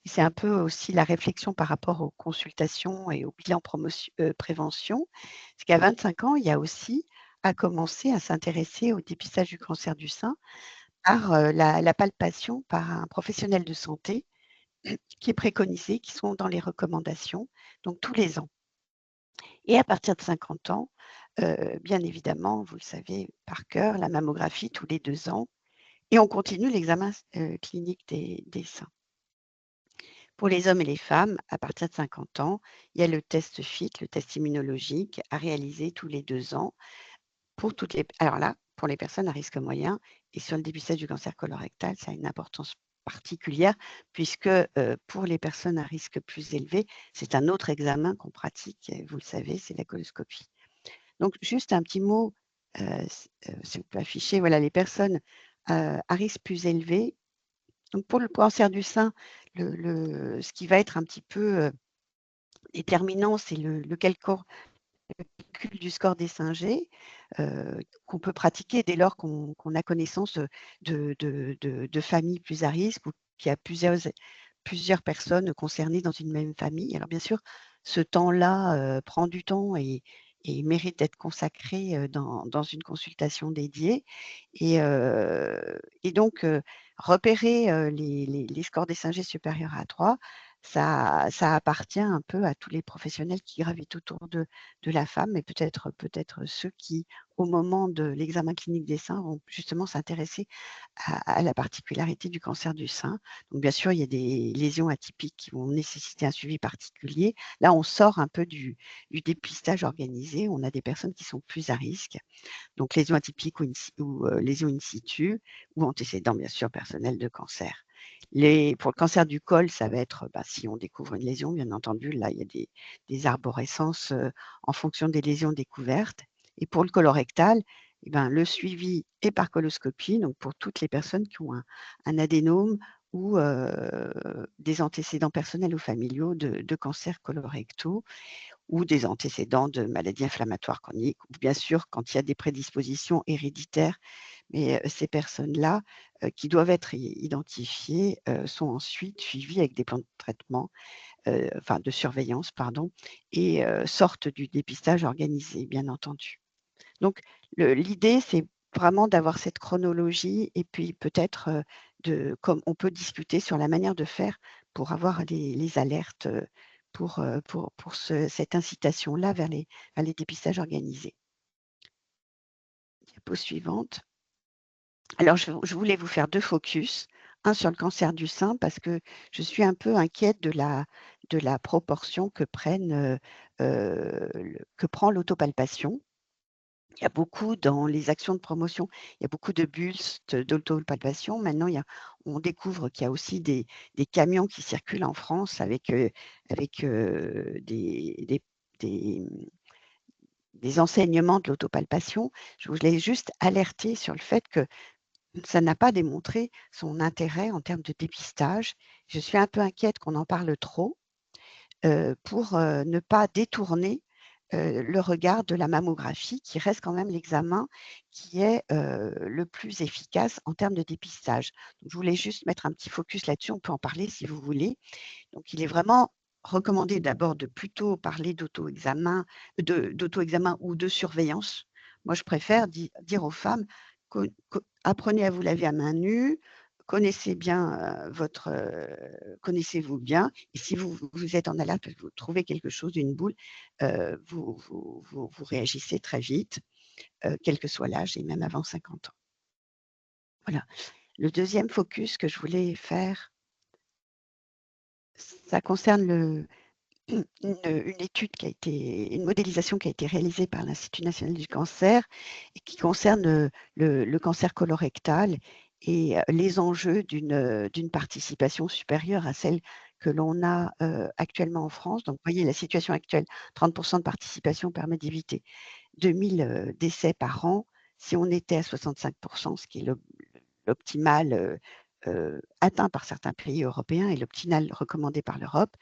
Speaker 2: et c'est un peu aussi la réflexion par rapport aux consultations et au bilan prévention, c'est qu'à 25 ans, il y a aussi à commencer à s'intéresser au dépistage du cancer du sein par la palpation par un professionnel de santé qui est préconisé, qui sont dans les recommandations, donc tous les ans. Et à partir de 50 ans, bien évidemment, vous le savez par cœur, la mammographie tous les 2 ans. Et on continue l'examen clinique des seins. Pour les hommes et les femmes, à partir de 50 ans, il y a le test FIT, le test immunologique, à réaliser tous les 2 ans alors là, pour les personnes à risque moyen et sur le dépistage du cancer colorectal, ça a une importance particulière puisque pour les personnes à risque plus élevé, c'est un autre examen qu'on pratique, vous le savez, c'est la coloscopie. Donc juste un petit mot, si on peut afficher, voilà, les personnes à risque plus élevé. Donc pour le cancer du sein, ce qui va être un petit peu déterminant, c'est le calcul du score des Singer, qu'on peut pratiquer dès lors qu'on a connaissance de familles plus à risque ou qu'il y a plusieurs personnes concernées dans une même famille. Alors bien sûr, ce temps-là prend du temps et mérite d'être consacré dans une consultation dédiée. Et donc, repérer les scores des Singer supérieurs à 3, ça appartient un peu à tous les professionnels qui gravitent autour de la femme et peut-être ceux qui, au moment de l'examen clinique des seins, vont justement s'intéresser à la particularité du cancer du sein. Donc bien sûr, il y a des lésions atypiques qui vont nécessiter un suivi particulier. Là, on sort un peu du dépistage organisé. On a des personnes qui sont plus à risque, donc lésions atypiques ou lésions in situ, ou antécédents bien sûr personnels de cancer. Pour le cancer du col, ça va être, si on découvre une lésion, bien entendu, là, il y a des arborescences en fonction des lésions découvertes. Et pour le colorectal, eh ben, le suivi est par coloscopie, donc pour toutes les personnes qui ont un adénome ou des antécédents personnels ou familiaux de cancers colorectaux ou des antécédents de maladies inflammatoires chroniques, ou bien sûr quand il y a des prédispositions héréditaires. Mais ces personnes-là, qui doivent être identifiées, sont ensuite suivies avec des plans de traitement, enfin de surveillance, pardon, et sortent du dépistage organisé, bien entendu. Donc l'idée, c'est vraiment d'avoir cette chronologie et puis peut-être, comme on peut discuter sur la manière de faire pour avoir les alertes, pour cette incitation-là vers les dépistages organisés. Diapo suivante. Alors je voulais vous faire 2 focus, un sur le cancer du sein parce que je suis un peu inquiète de la proportion que prend l'autopalpation. Il y a beaucoup dans les actions de promotion, il y a beaucoup de bustes d'autopalpation. Maintenant, on découvre qu'il y a aussi des camions qui circulent en France avec des enseignements de l'autopalpation. Je voulais juste alerter sur le fait que ça n'a pas démontré son intérêt en termes de dépistage. Je suis un peu inquiète qu'on en parle trop pour ne pas détourner le regard de la mammographie, qui reste quand même l'examen qui est le plus efficace en termes de dépistage. Donc, je voulais juste mettre un petit focus là-dessus, on peut en parler si vous voulez. Donc, il est vraiment recommandé d'abord de plutôt parler d'auto-examen ou de surveillance. Moi, je préfère dire aux femmes, apprenez à vous laver à main nue, connaissez bien connaissez-vous bien, et si vous êtes en alerte, vous trouvez quelque chose, une boule, vous réagissez très vite, quel que soit l'âge et même avant 50 ans. Voilà. Le deuxième focus que je voulais faire, ça concerne une étude une modélisation qui a été réalisée par l'Institut national du cancer et qui concerne le cancer colorectal et les enjeux d'une participation supérieure à celle que l'on a actuellement en France. Donc, vous voyez la situation actuelle, 30% de participation permet d'éviter 2000 décès par an. Si on était à 65%, ce qui est l'optimal atteint par certains pays européens et l'optimal recommandé par l'Europe,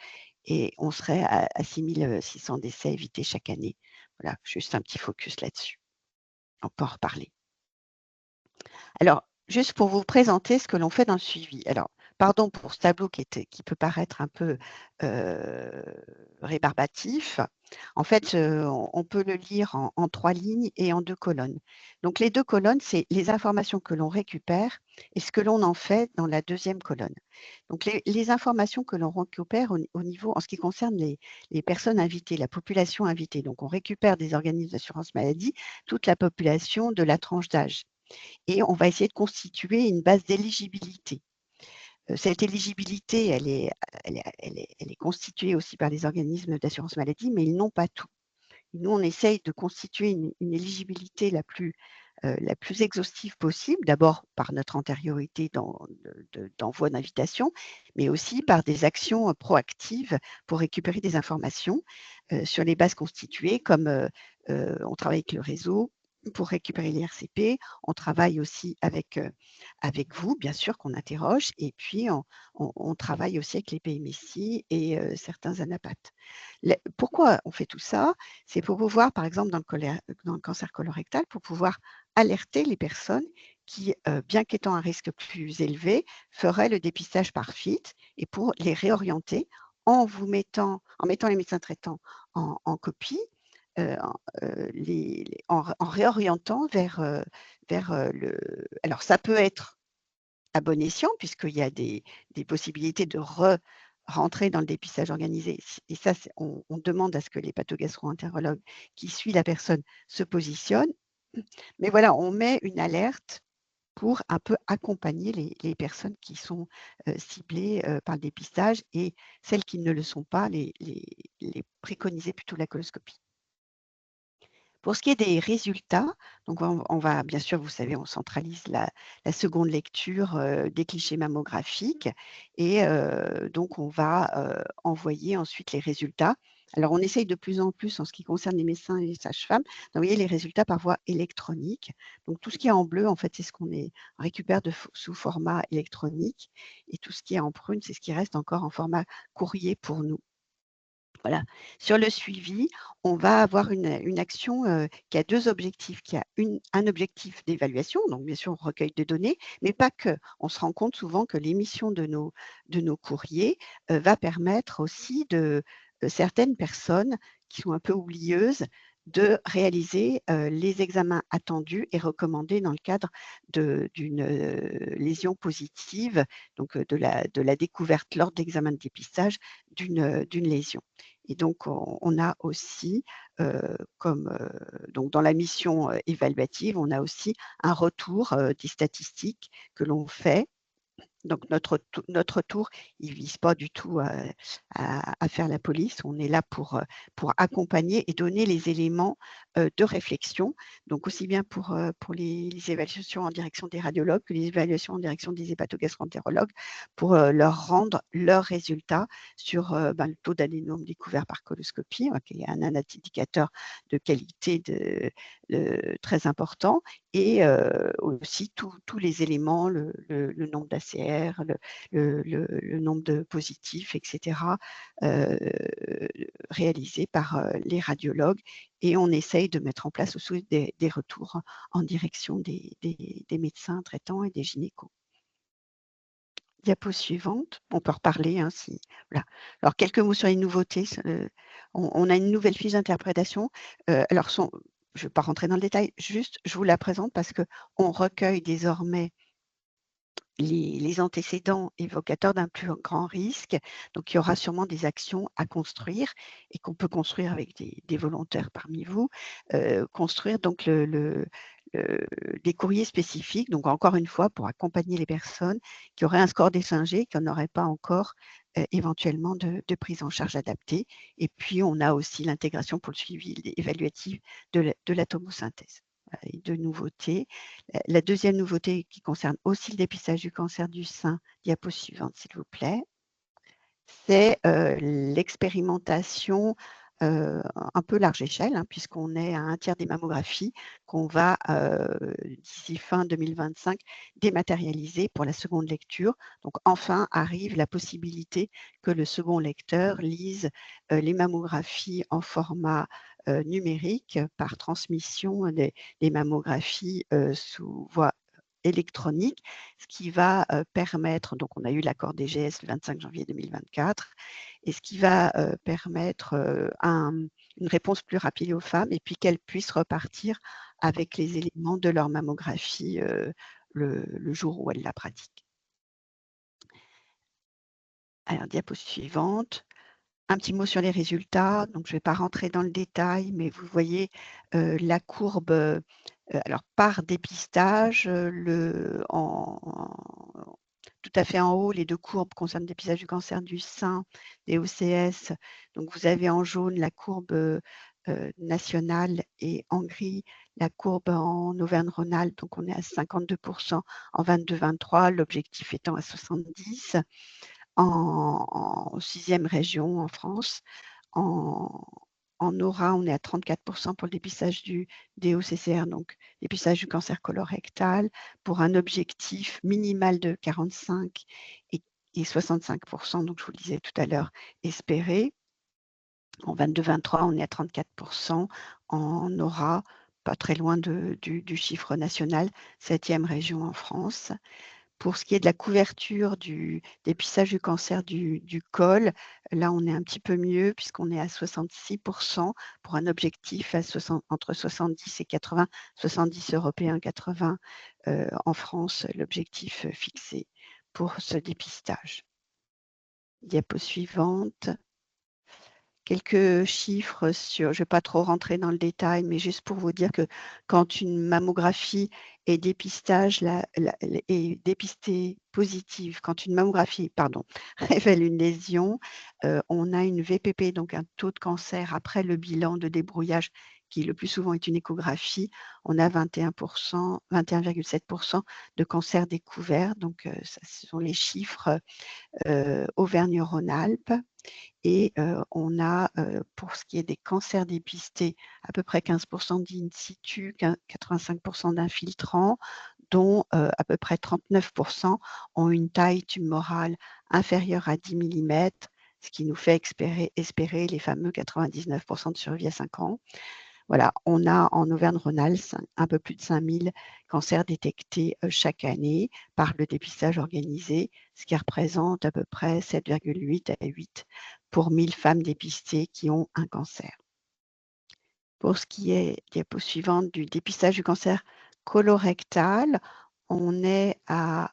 Speaker 2: et on serait à 6600 décès évités chaque année. Voilà, juste un petit focus là-dessus. On peut en reparler. Alors, juste pour vous présenter ce que l'on fait dans le suivi. Alors, pardon pour ce tableau qui peut paraître un peu rébarbatif. En fait, on peut le lire en 3 lignes et en 2 colonnes. Donc, les 2 colonnes, c'est les informations que l'on récupère et ce que l'on en fait dans la 2e colonne. Donc, les informations que l'on récupère au niveau, en ce qui concerne les personnes invitées, la population invitée. Donc, on récupère des organismes d'assurance maladie, toute la population de la tranche d'âge. Et on va essayer de constituer une base d'éligibilité. Cette éligibilité, elle est constituée aussi par les organismes d'assurance maladie, mais ils n'ont pas tout. Nous, on essaye de constituer une éligibilité la plus exhaustive possible, d'abord par notre antériorité d'envoi d'invitation, mais aussi par des actions proactives pour récupérer des informations sur les bases constituées, comme on travaille avec le réseau pour récupérer les RCP, on travaille aussi avec vous, bien sûr, qu'on interroge, et puis on travaille aussi avec les PMSI et certains ANAPAT. Pourquoi on fait tout ça? C'est pour pouvoir, par exemple, dans le cancer colorectal, pour pouvoir alerter les personnes qui, bien qu'étant un risque plus élevé, feraient le dépistage par FIT et pour les réorienter en mettant les médecins traitants en copie, en réorientant vers le. Alors, ça peut être à bon escient, puisqu'il y a des possibilités de rentrer dans le dépistage organisé. Et ça, on demande à ce que les pathogastro-entérologues qui suivent la personne se positionnent. Mais voilà, on met une alerte pour un peu accompagner les personnes qui sont ciblées par le dépistage et celles qui ne le sont pas, les préconiser plutôt la coloscopie. Pour ce qui est des résultats, donc on va bien sûr, vous savez, on centralise la seconde lecture des clichés mammographiques et donc on va envoyer ensuite les résultats. Alors, on essaye de plus en plus, en ce qui concerne les médecins et les sages-femmes, d'envoyer les résultats par voie électronique. Donc, tout ce qui est en bleu, en fait, c'est ce qu'on récupère sous format électronique. Et tout ce qui est en prune, c'est ce qui reste encore en format courrier pour nous. Voilà. Sur le suivi, on va avoir une action qui a deux objectifs. Qui a un objectif d'évaluation, donc bien sûr, on recueille de données, mais pas que. On se rend compte souvent que l'émission de nos courriers va permettre aussi de certaines personnes qui sont un peu oublieuses de réaliser les examens attendus et recommandés dans le cadre d'une lésion positive, donc de la découverte lors de l'examen de dépistage d'une lésion. Et donc, on a aussi, donc dans la mission évaluative, on a aussi un retour des statistiques que l'on fait. Donc, notre tour, il ne vise pas du tout à faire la police. On est là pour accompagner et donner les éléments de réflexion. Donc, aussi bien pour les évaluations en direction des radiologues que les évaluations en direction des hépatogastroentérologues, pour leur rendre leurs résultats sur le taux d'adénome découvert par coloscopie, qui est un indicateur de qualité très important, et aussi tous les éléments, le nombre d'ACR, le nombre de positifs, etc., réalisés par les radiologues. Et on essaye de mettre en place aussi des retours en direction des médecins traitants et des gynécos. Diapo suivante, on peut reparler. Voilà. Alors, quelques mots sur les nouveautés. On a une nouvelle fiche d'interprétation. Alors, je ne vais pas rentrer dans le détail, juste je vous la présente parce qu'on recueille désormais les antécédents évocateurs d'un plus grand risque. Donc, il y aura sûrement des actions à construire et qu'on peut construire avec des volontaires parmi vous. Construire donc des courriers spécifiques, donc encore une fois, pour accompagner les personnes qui auraient un score d'SNG, qui n'auraient pas encore éventuellement de prise en charge adaptée. Et puis, on a aussi l'intégration pour le suivi évaluatif de la tomosynthèse. Et de nouveautés. La deuxième nouveauté qui concerne aussi le dépistage du cancer du sein, diapo suivante s'il vous plaît, c'est l'expérimentation un peu large échelle, puisqu'on est à un tiers des mammographies qu'on va, d'ici fin 2025, dématérialiser pour la seconde lecture. Donc, enfin arrive la possibilité que le second lecteur lise les mammographies en format numérique par transmission des mammographies sous voie électronique, ce qui va permettre, donc on a eu l'accord DGS le 25 janvier 2024, et ce qui va permettre une réponse plus rapide aux femmes et puis qu'elles puissent repartir avec les éléments de leur mammographie le jour où elles la pratiquent. Alors, diapo suivante. Un petit mot sur les résultats. Donc, je ne vais pas rentrer dans le détail, mais vous voyez la courbe alors par dépistage, tout à fait en haut, les deux courbes concernent le dépistage du cancer du sein, des OCS. Donc, vous avez en jaune la courbe nationale et en gris la courbe en Auvergne-Rhône-Alpes. Donc, on est à 52% en 22-23, l'objectif étant à 70%. En 6e région en France. En aura, on est à 34% pour le dépistage du DOCCR, donc dépistage du cancer colorectal, pour un objectif minimal de 45 et 65%, donc je vous le disais tout à l'heure, espéré. En 22-23, on est à 34%. En aura, pas très loin du chiffre national, 7e région en France. Pour ce qui est de la couverture du dépistage du cancer du col, là, on est un petit peu mieux puisqu'on est à 66% pour un objectif entre 70 et 80, 70 européens, 80 en France, l'objectif fixé pour ce dépistage. Diapo suivante. Quelques chiffres sur, je ne vais pas trop rentrer dans le détail, mais juste pour vous dire que quand une mammographie est dépistée positive, quand une mammographie, révèle une lésion, on a une VPP, donc un taux de cancer après le bilan de débrouillage qui le plus souvent est une échographie, on a 21,7% de cancers découverts. Donc, ça, ce sont les chiffres Auvergne-Rhône-Alpes. Et on a, pour ce qui est des cancers dépistés, à peu près 15% d'in situ, 85% d'infiltrants, dont à peu près 39% ont une taille tumorale inférieure à 10 mm, ce qui nous fait espérer les fameux 99% de survie à 5 ans. Voilà, on a en Auvergne-Rhône-Alpes un peu plus de 5000 cancers détectés chaque année par le dépistage organisé, ce qui représente à peu près 7,8 à 8 pour 1000 femmes dépistées qui ont un cancer. Pour ce qui est, diapo suivante, du dépistage du cancer colorectal, on est à,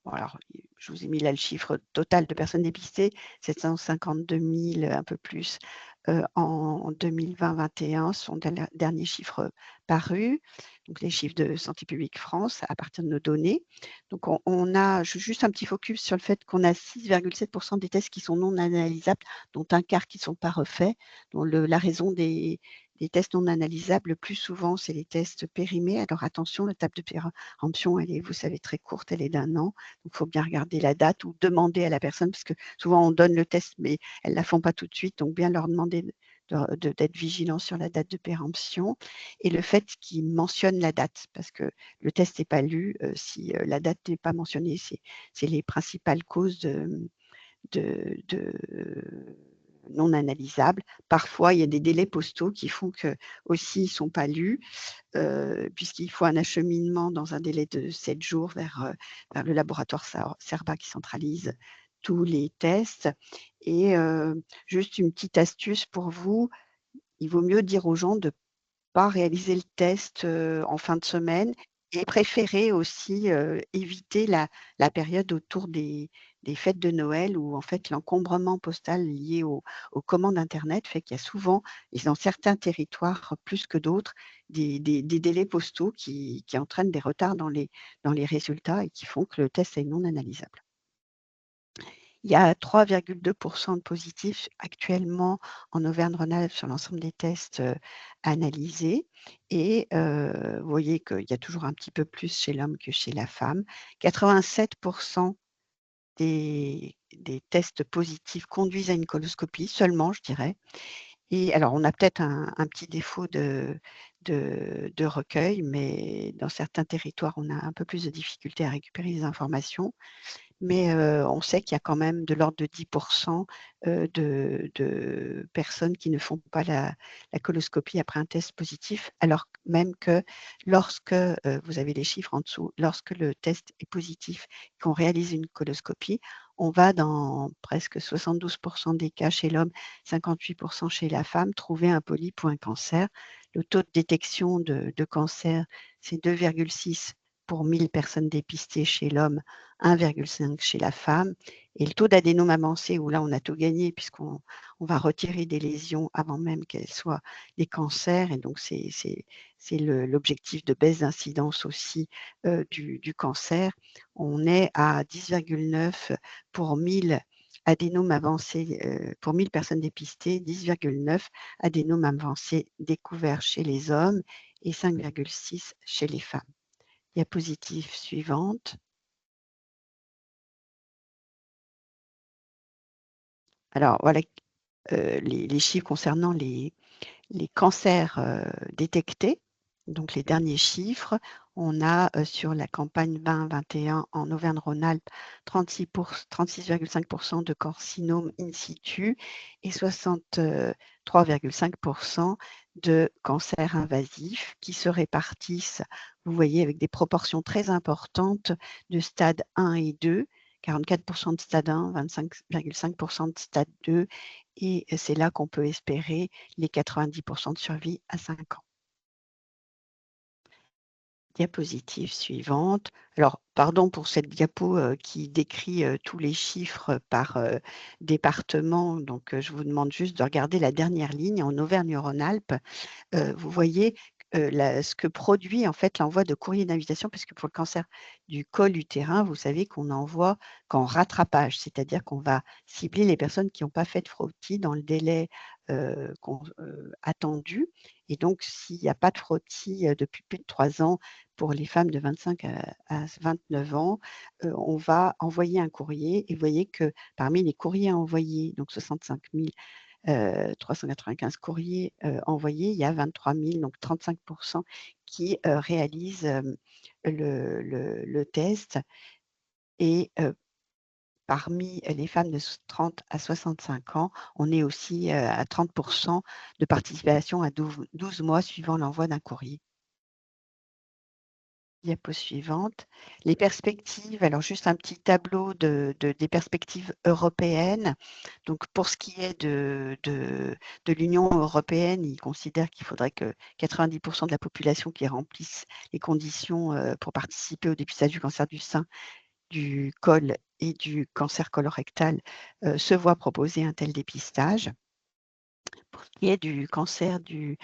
Speaker 2: alors, je vous ai mis là le chiffre total de personnes dépistées, 752 000, un peu plus, en 2020-21, sont les derniers chiffres parus, donc les chiffres de Santé publique France à partir de nos données. Donc, on a juste un petit focus sur le fait qu'on a 6,7% des tests qui sont non analysables, dont un quart qui ne sont pas refaits. Donc, la raison des tests non analysables, le plus souvent, c'est les tests périmés. Alors attention, la table de péremption, elle est, vous savez, très courte, elle est d'1 an. Donc, il faut bien regarder la date ou demander à la personne, parce que souvent, on donne le test, mais elles ne la font pas tout de suite. Donc, bien leur demander d'être vigilant sur la date de péremption et le fait qu'ils mentionnent la date, parce que le test n'est pas lu. Si la date n'est pas mentionnée, c'est les principales causes de non analysables. Parfois, il y a des délais postaux qui font que aussi ils ne sont pas lus, puisqu'il faut un acheminement dans un délai de 7 jours vers le laboratoire Cerba qui centralise tous les tests. Et juste une petite astuce pour vous, il vaut mieux dire aux gens de ne pas réaliser le test en fin de semaine et préférer aussi éviter la période autour des fêtes de Noël où en fait l'encombrement postal lié aux commandes Internet fait qu'il y a souvent, et dans certains territoires plus que d'autres, des délais postaux qui entraînent des retards dans les résultats et qui font que le test est non analysable. Il y a 3,2% de positifs actuellement en Auvergne-Rhône-Alpes sur l'ensemble des tests analysés. Et vous voyez qu'il y a toujours un petit peu plus chez l'homme que chez la femme. 87% des tests positifs conduisent à une coloscopie, seulement, je dirais. Et alors, on a peut-être un petit défaut de recueil, mais dans certains territoires, on a un peu plus de difficultés à récupérer les informations. Mais on sait qu'il y a quand même de l'ordre de 10% de personnes qui ne font pas la coloscopie après un test positif, alors même que lorsque, vous avez les chiffres en dessous, lorsque le test est positif, qu'on réalise une coloscopie, on va dans presque 72% des cas chez l'homme, 58% chez la femme, trouver un polype ou un cancer. Le taux de détection de cancer, c'est 2,6 pour 1000 personnes dépistées chez l'homme, 1,5 chez la femme. Et le taux d'adénome avancé, où là, on a tout gagné puisqu'on va retirer des lésions avant même qu'elles soient des cancers. Et donc, c'est l'objectif de baisse d'incidence aussi du cancer. On est à 10,9 pour 1000 adénomes avancés, pour 1000 personnes dépistées, 10,9 adénomes avancés découverts chez les hommes et 5,6 chez les femmes. Diapositive suivante. Alors voilà les chiffres concernant les cancers détectés. Donc les derniers chiffres, on a sur la campagne 2021 en Auvergne-Rhône-Alpes 36,5% de carcinome in situ et 63,5% de cancers invasifs qui se répartissent, vous voyez, avec des proportions très importantes de stade 1 et 2, 44% de stade 1, 25,5% de stade 2, et c'est là qu'on peut espérer les 90% de survie à 5 ans. Diapositive suivante. Alors, pardon pour cette diapo qui décrit tous les chiffres par département. Donc, je vous demande juste de regarder la dernière ligne en Auvergne-Rhône-Alpes. Vous voyez ce que produit en fait l'envoi de courrier d'invitation, parce que pour le cancer du col utérin, vous savez qu'on envoie qu'en rattrapage, c'est-à-dire qu'on va cibler les personnes qui n'ont pas fait de frottis dans le délai attendu. Et donc, s'il n'y a pas de frottis depuis plus de 3 ans pour les femmes de 25 à 29 ans, on va envoyer un courrier. Et vous voyez que parmi les courriers envoyés, donc 65 395 courriers envoyés, il y a 23 000, donc 35% qui réalisent le test. Et parmi les femmes de 30 à 65 ans, on est aussi à 30% de participation à 12 mois suivant l'envoi d'un courrier. Diapo suivante. Les perspectives, alors juste un petit tableau des perspectives européennes. Donc pour ce qui est de l'Union européenne, ils considèrent qu'il faudrait que 90% de la population qui remplisse les conditions pour participer au dépistage du cancer du sein, du col et du cancer colorectal se voit proposer un tel dépistage. Pour ce qui est du cancer du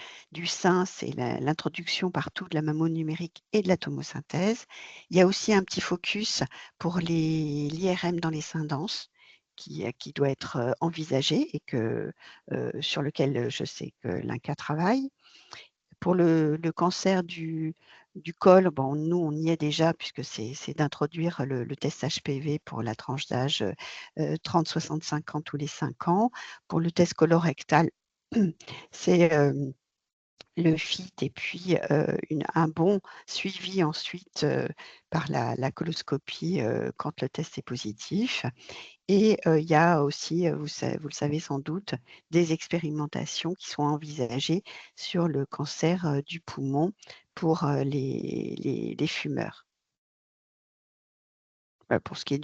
Speaker 2: sein, c'est l'introduction partout de la mammo numérique et de la tomosynthèse. Il y a aussi un petit focus pour l'IRM dans les seins denses qui doit être envisagé et sur lequel je sais que l'INCa travaille. Pour le cancer du col, bon, nous, on y est déjà puisque c'est d'introduire le test HPV pour la tranche d'âge 30-65 ans tous les 5 ans. Pour le test colorectal, c'est le FIT et puis un bon suivi ensuite par la coloscopie quand le test est positif. Et il y a aussi, vous le savez sans doute, des expérimentations qui sont envisagées sur le cancer du poumon pour les fumeurs. Pour ce qui est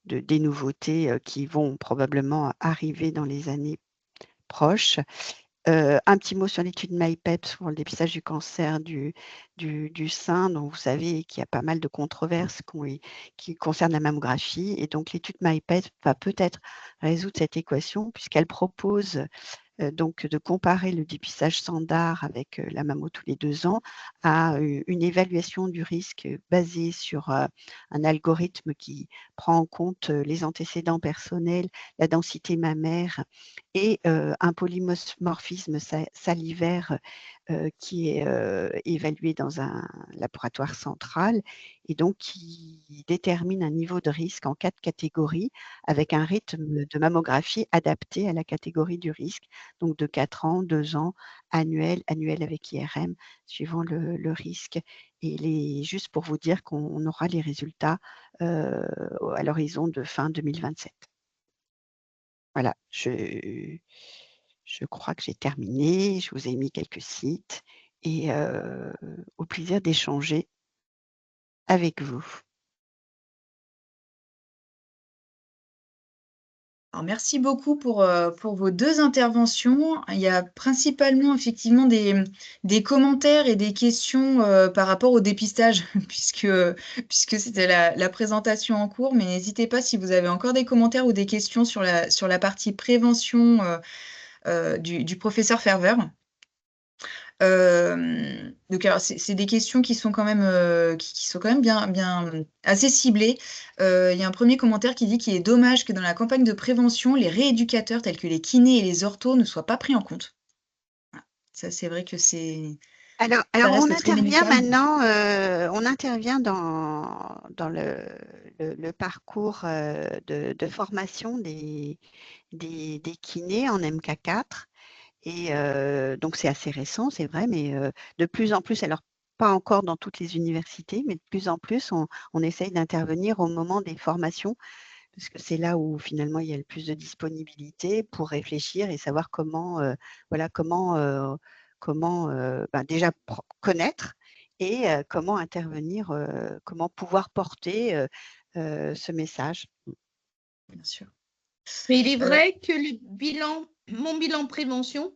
Speaker 2: des nouveautés qui vont probablement arriver dans les années proches. Un petit mot sur l'étude MyPEP pour le dépistage du cancer du sein, dont vous savez qu'il y a pas mal de controverses qui concernent la mammographie. Et donc, l'étude MyPEP va peut-être résoudre cette équation puisqu'elle propose donc de comparer le dépistage standard avec la mammo tous les 2 ans à une évaluation du risque basée sur un algorithme qui prend en compte les antécédents personnels, la densité mammaire et un polymorphisme salivaire qui est évalué dans un laboratoire central et donc qui détermine un niveau de risque en 4 catégories avec un rythme de mammographie adapté à la catégorie du risque, donc de 4 ans, 2 ans, annuel avec IRM, suivant le risque. Et juste pour vous dire qu'on aura les résultats à l'horizon de fin 2027. Voilà, je crois que j'ai terminé. Je vous ai mis quelques sites et au plaisir d'échanger avec vous.
Speaker 1: Alors, merci beaucoup pour vos 2 interventions. Il y a principalement effectivement des commentaires et des questions par rapport au dépistage, puisque c'était la présentation en cours. Mais n'hésitez pas si vous avez encore des commentaires ou des questions sur la partie prévention du professeur Ferver. Donc alors c'est des questions qui sont quand même qui sont quand même bien assez ciblées. Il y a un premier commentaire qui dit qu'il est dommage que dans la campagne de prévention, les rééducateurs tels que les kinés et les orthos ne soient pas pris en compte. Voilà. Ça, c'est vrai que
Speaker 2: Alors
Speaker 1: ça
Speaker 2: on
Speaker 1: reste très
Speaker 2: intervient
Speaker 1: délicat.
Speaker 2: maintenant, on intervient dans le parcours de formation des kinés en MK4. Et donc, c'est assez récent, c'est vrai, mais de plus en plus, alors pas encore dans toutes les universités, mais de plus en plus, on essaye d'intervenir au moment des formations, parce que c'est là où finalement il y a le plus de disponibilité pour réfléchir et savoir comment, déjà connaître et comment intervenir, comment pouvoir porter ce message.
Speaker 1: Bien sûr.
Speaker 3: Mais il est vrai que mon bilan prévention,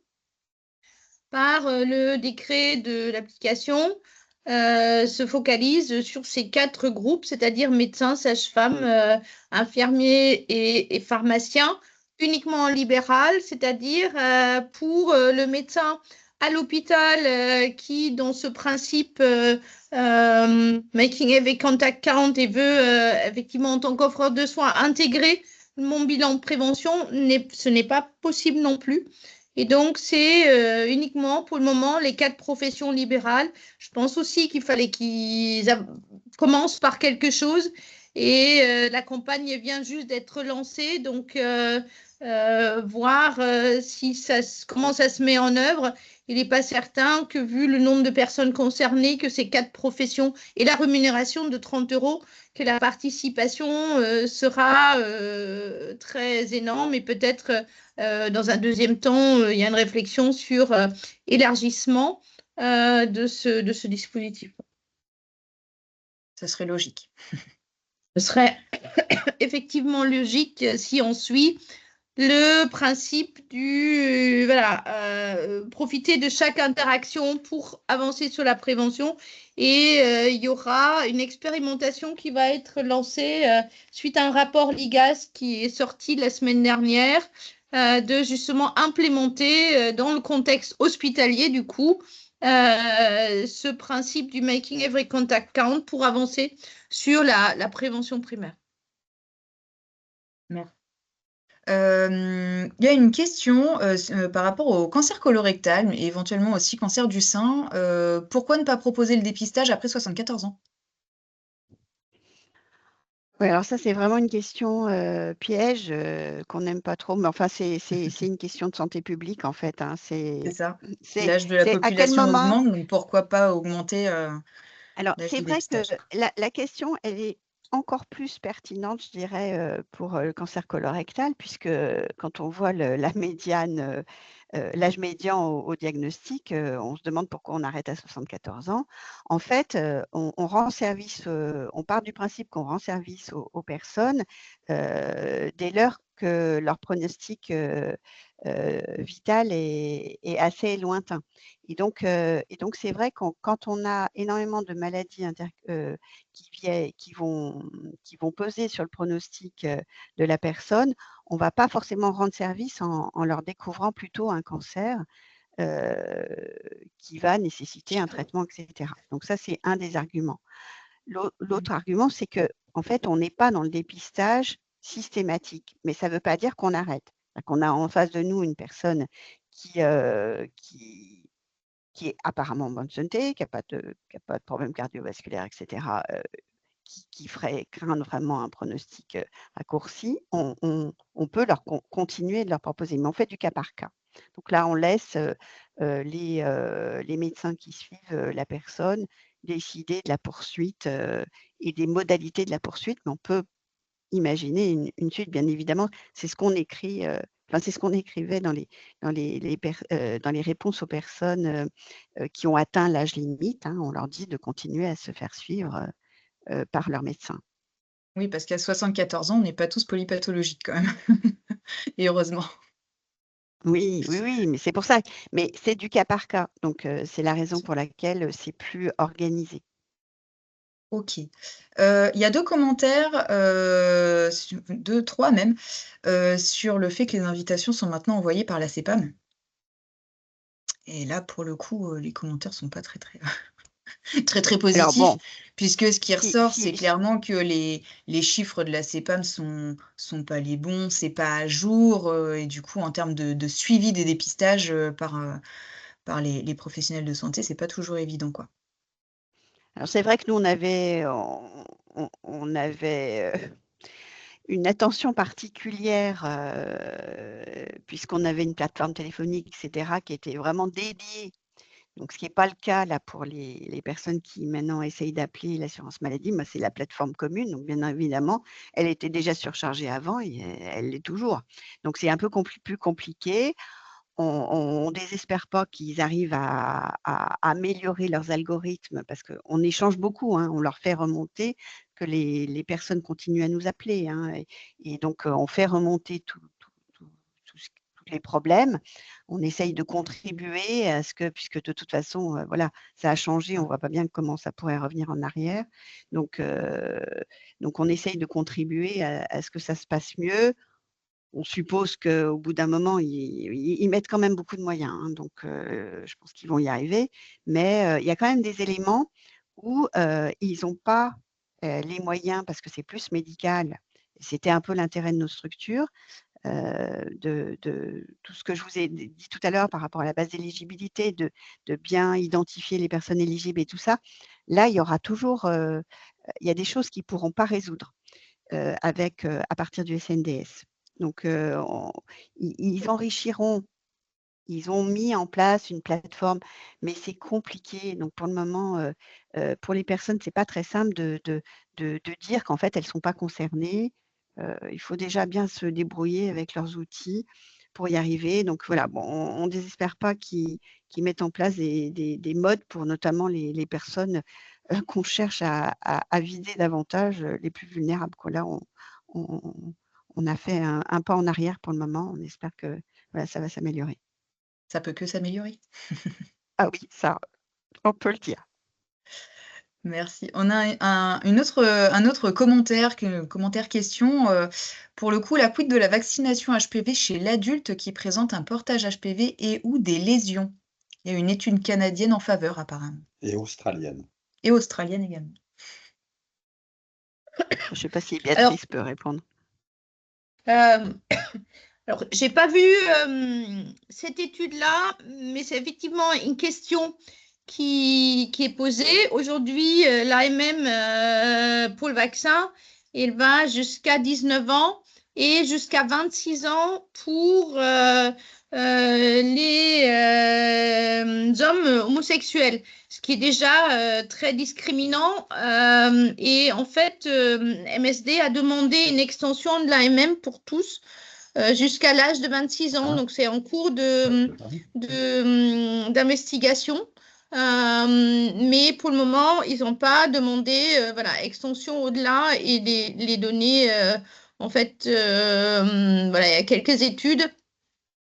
Speaker 3: par le décret de l'application, se focalise sur ces 4 groupes, c'est-à-dire médecins, sages-femmes, infirmiers et pharmaciens, uniquement en libéral, c'est-à-dire pour le médecin à l'hôpital qui, dans ce principe Making Every Contact Count et veut effectivement en tant qu'offreur de soins intégrer mon bilan de prévention, ce n'est pas possible non plus. Et donc, c'est uniquement pour le moment les 4 professions libérales. Je pense aussi qu'il fallait qu'ils commencent par quelque chose et la campagne vient juste d'être lancée. Donc, voir si comment ça se met en œuvre. Il n'est pas certain que, vu le nombre de personnes concernées, que ces 4 professions et la rémunération de 30 €, que la participation sera très énorme. Et peut-être, dans un deuxième temps, il y a une réflexion sur élargissement de ce dispositif.
Speaker 1: Ça serait logique.
Speaker 3: Ce serait effectivement logique si on suit le principe du profiter de chaque interaction pour avancer sur la prévention. Et il y aura une expérimentation qui va être lancée suite à un rapport LIGAS qui est sorti la semaine dernière, de justement implémenter dans le contexte hospitalier du coup ce principe du Making Every Contact Count pour avancer sur la prévention primaire.
Speaker 1: Merci. Il y a une question par rapport au cancer colorectal et éventuellement aussi cancer du sein. Pourquoi ne pas proposer le dépistage après 74 ans?
Speaker 2: Oui, alors ça, c'est vraiment une question piège qu'on n'aime pas trop, mais enfin, c'est une question de santé publique, en fait. Hein.
Speaker 1: C'est ça.
Speaker 2: C'est
Speaker 1: L'âge de la
Speaker 2: à quel
Speaker 1: population
Speaker 2: moment.
Speaker 1: augmente, donc pourquoi pas augmenter
Speaker 2: Alors,
Speaker 1: l'âge
Speaker 2: c'est
Speaker 1: du
Speaker 2: vrai que
Speaker 1: dépistage?
Speaker 2: la question, elle est encore plus pertinente, je dirais, pour le cancer colorectal, puisque quand on voit la médiane, l'âge médian au diagnostic, on se demande pourquoi on arrête à 74 ans. En fait, on rend service, on part du principe qu'on rend service aux personnes dès lors que leur pronostic vital est assez lointain. Et donc, c'est vrai quand on a énormément de maladies qui vont peser sur le pronostic de la personne, on ne va pas forcément rendre service en leur découvrant plutôt un cancer qui va nécessiter un traitement, etc. Donc ça, c'est un des arguments. L'autre argument, c'est qu'en fait, on n'est pas dans le dépistage systématique, mais ça ne veut pas dire qu'on arrête. Qu'on a en face de nous une personne qui est apparemment en bonne santé, qui n'a pas de problème cardiovasculaire, etc., qui ferait craindre vraiment un pronostic raccourci, on peut continuer de leur proposer, mais on fait du cas par cas. Donc là, on laisse les médecins qui suivent la personne décider de la poursuite et des modalités de la poursuite, mais on peut imaginer une suite, bien évidemment. C'est ce qu'on écrit, c'est ce qu'on écrivait dans les réponses aux personnes qui ont atteint l'âge limite. Hein. On leur dit de continuer à se faire suivre par leur médecin.
Speaker 1: Oui, parce qu'à 74 ans, on n'est pas tous polypathologiques quand même. Et heureusement.
Speaker 2: Oui, oui, oui, mais c'est pour ça. Mais c'est du cas par cas. Donc, c'est la raison pour laquelle c'est plus organisé.
Speaker 1: OK. Il y a 2 commentaires, 2, 3 même, sur le fait que les invitations sont maintenant envoyées par la CPAM. Et là, pour le coup, les commentaires sont pas très, très très, très
Speaker 2: Alors
Speaker 1: positifs,
Speaker 2: bon,
Speaker 1: puisque ce qui
Speaker 2: si,
Speaker 1: ressort, c'est
Speaker 2: si,
Speaker 1: clairement que les chiffres de la CPAM sont pas les bons, c'est pas à jour, et du coup, en termes de suivi des dépistages, par les professionnels de santé, c'est pas toujours évident, quoi.
Speaker 2: alors c'est vrai que nous, on avait une attention particulière, puisqu'on avait une plateforme téléphonique, etc., qui était vraiment dédiée. Donc, ce qui n'est pas le cas là pour les personnes qui maintenant essayent d'appeler l'assurance maladie. Moi, c'est la plateforme commune. Donc, bien évidemment, elle était déjà surchargée avant et elle l'est toujours. Donc, c'est un peu plus compliqué. On ne désespère pas qu'ils arrivent à améliorer leurs algorithmes parce qu'on échange beaucoup. Hein. On leur fait remonter que les personnes continuent à nous appeler. Hein, et donc, on fait remonter tous les problèmes. On essaye de contribuer à ce que, puisque de toute façon, voilà, ça a changé, on ne voit pas bien comment ça pourrait revenir en arrière. Donc on essaye de contribuer à ce que ça se passe mieux. on suppose qu'au bout d'un moment, ils mettent quand même beaucoup de moyens, hein, donc je pense qu'ils vont y arriver. Mais il y a quand même des éléments où ils n'ont pas les moyens, parce que c'est plus médical. C'était un peu l'intérêt de nos structures, de tout ce que je vous ai dit tout à l'heure par rapport à la base d'éligibilité, de bien identifier les personnes éligibles et tout ça. Là, il y aura toujours, il y a des choses qu'ils ne pourront pas résoudre à partir du SNDS. Donc, ils enrichiront. Ils ont mis en place une plateforme, mais c'est compliqué. Donc, pour le moment, pour les personnes, ce n'est pas très simple de dire qu'en fait, elles ne sont pas concernées. Il faut déjà bien se débrouiller avec leurs outils pour y arriver. Donc, voilà, bon, on ne désespère pas qu'ils mettent en place des modes pour notamment les personnes qu'on cherche à viser davantage, les plus vulnérables, quoi. Là, on a fait un pas en arrière pour le moment. On espère que voilà, ça va s'améliorer.
Speaker 1: Ça peut que s'améliorer.
Speaker 2: Ah oui, ça, on peut le dire.
Speaker 1: Merci. On a un autre commentaire, question. Pour le coup, la quid de la vaccination HPV chez l'adulte qui présente un portage HPV et ou des lésions? Il y a une étude canadienne en faveur, apparemment.
Speaker 4: Et australienne.
Speaker 1: Et australienne également.
Speaker 2: Je ne sais pas si Béatrice peut répondre.
Speaker 3: Alors, je n'ai pas vu cette étude-là, mais c'est effectivement une question qui est posée. Aujourd'hui, l'AMM pour le vaccin, il va jusqu'à 19 ans et jusqu'à 26 ans pour les hommes homosexuels, ce qui est déjà très discriminant. Et en fait, MSD a demandé une extension de l'AMM pour tous jusqu'à l'âge de 26 ans. Donc, c'est en cours d'investigation. Mais pour le moment, ils n'ont pas demandé extension au-delà et les données. En fait, voilà, il y a quelques études,